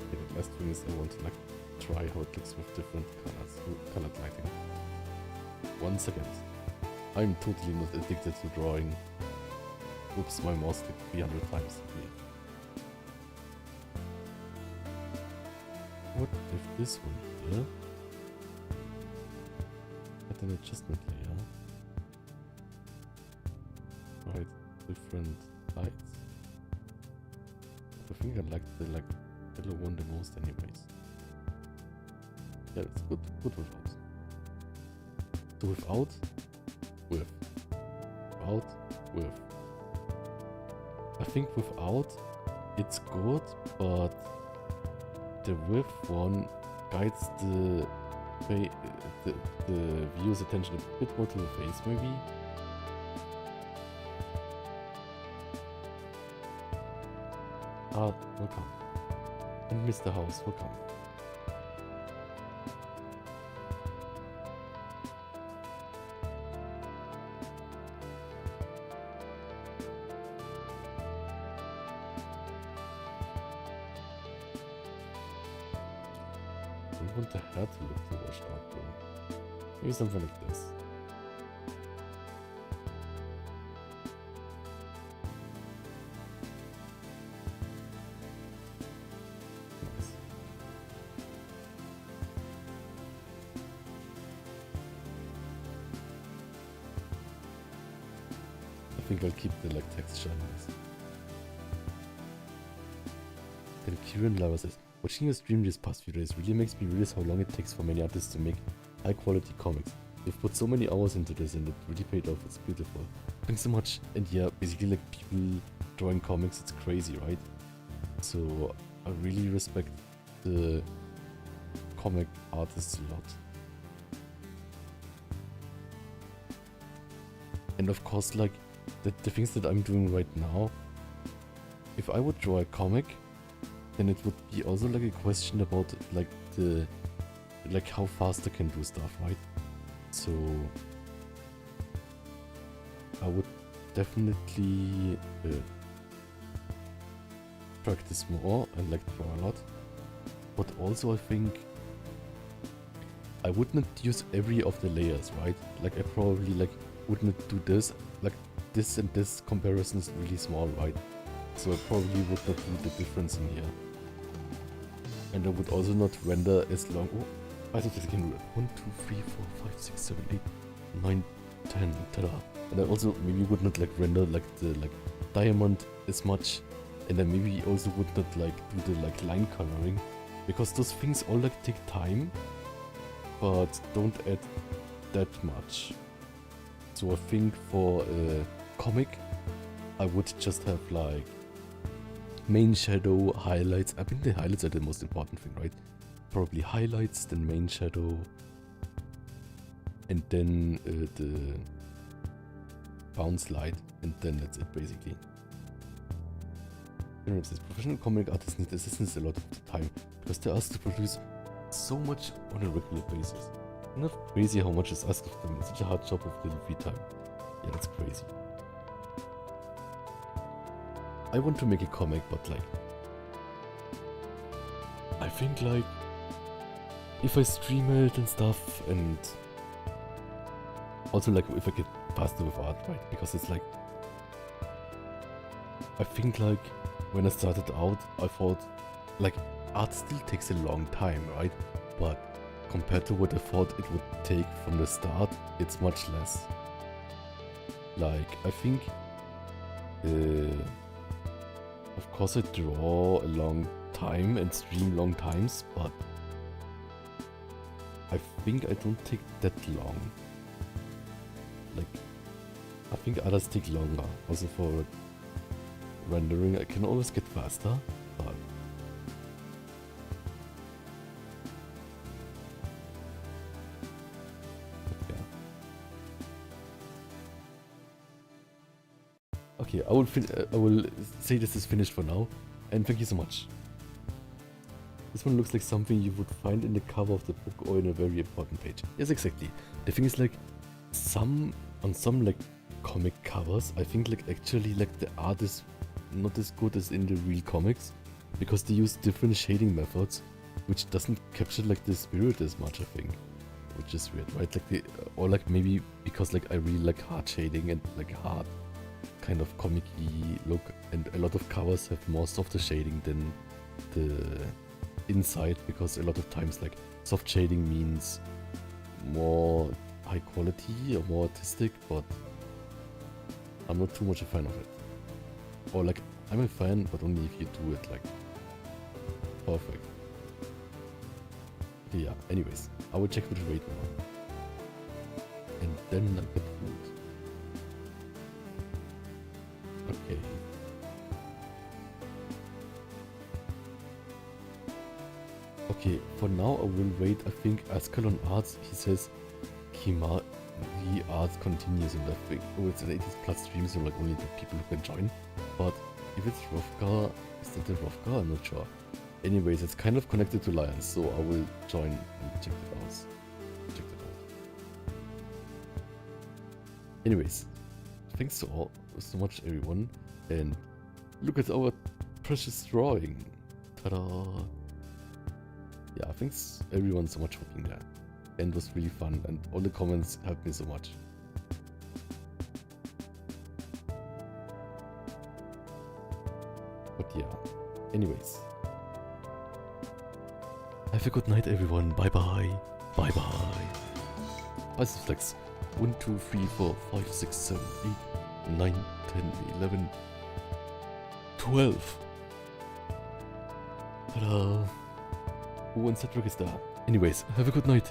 Okay, the last thing is I want to like try how it looks with different colors, colored lighting. 1 second. I'm totally not addicted to drawing. Oops, my mouse clicked 300 times. What if this one here had an adjustment layer? Right, different lights. I think I like the yellow one the most anyways. Yeah, it's good without. So without, with. Without, with. I think without, it's good, but the with one guides the viewer's attention a bit more to the face, maybe. Ah, welcome. And Mr. House, welcome. I want the hair to look too washed out though. Maybe something like this. Nice. I think I'll keep the like texture in this. And Kieran Lara says, watching your stream these past few days really makes me realize how long it takes for many artists to make high quality comics. They've put so many hours into this and it really paid off. It's beautiful. Thanks so much. And yeah, basically like people drawing comics, it's crazy, right? So I really respect the comic artists a lot. And of course, like the things that I'm doing right now, if I would draw a comic, then it would be also like a question about like how fast I can do stuff, right? So I would definitely practice more and like draw a lot. But also I think I would not use every of the layers, right? Like I probably like would not do this, like this and this comparison is really small, right? So I probably would not do the difference in here. And I would also not render as long. Oh, I think I can do it. 1, 2, 3, 4, 5, 6, 7, 8, 9, 10, ta-da. And I also maybe would not like render like the diamond as much. And then maybe also would not like do the like line coloring. Because those things all like take time, but don't add that much. So I think for a comic, I would just have like main shadow, highlights. I think the highlights are the most important thing, right? Probably highlights, then main shadow, and then the bounce light, and then that's it basically. Says professional comic artists need assistance a lot of the time because they're asked to produce so much on a regular basis. Not crazy how much is asked of them. It's such a hard job with little free time. Yeah, that's crazy. I want to make a comic, but like I think like if I stream it and stuff, and also like if I get faster with art, right? Because it's like I think like when I started out, I thought like art still takes a long time, right? But compared to what I thought it would take from the start, it's much less. Like I think Of course I draw a long time and stream long times, but I think I don't take that long. Like, I think others take longer. Also for rendering, I can always get faster, but yeah. Okay, I will say this is finished for now, and thank you so much. This one looks like something you would find in the cover of the book or in a very important page. Yes, exactly. The thing is, like, on some like comic covers, I think like actually like the art is not as good as in the real comics, because they use different shading methods, which doesn't capture like the spirit as much, I think, which is weird, right? Like they, or like maybe because like I really like hard shading and like hard kind of comic-y look, and a lot of covers have more softer shading than the inside, because a lot of times like soft shading means more high quality or more artistic, but I'm not too much a fan of it. Or like, I'm a fan, but only if you do it like perfect. Okay, yeah, anyways, I will check with the rate now. And then I get food. Okay. Okay, for now I will wait. I think Ascalon Arts, he says he arts continues, and I think, oh, it's an 80s plus stream, so like only the people who can join. But if it's Rovka, is that the Rovka? I'm not sure. Anyways, it's kind of connected to Lions, so I will join and check it out. Anyways, thanks so much everyone, and look at our precious drawing. Ta-da! Yeah, thanks everyone so much for being there. And it was really fun, and all the comments helped me so much. But yeah, anyways. Have a good night everyone, bye bye. Bye bye. Biceps flex. 1, 2, 3, 4, 5, 6, 7, 8, 9, 10, 11, 12. Ta-da! Oh, and Cedric is there. Anyways, have a good night.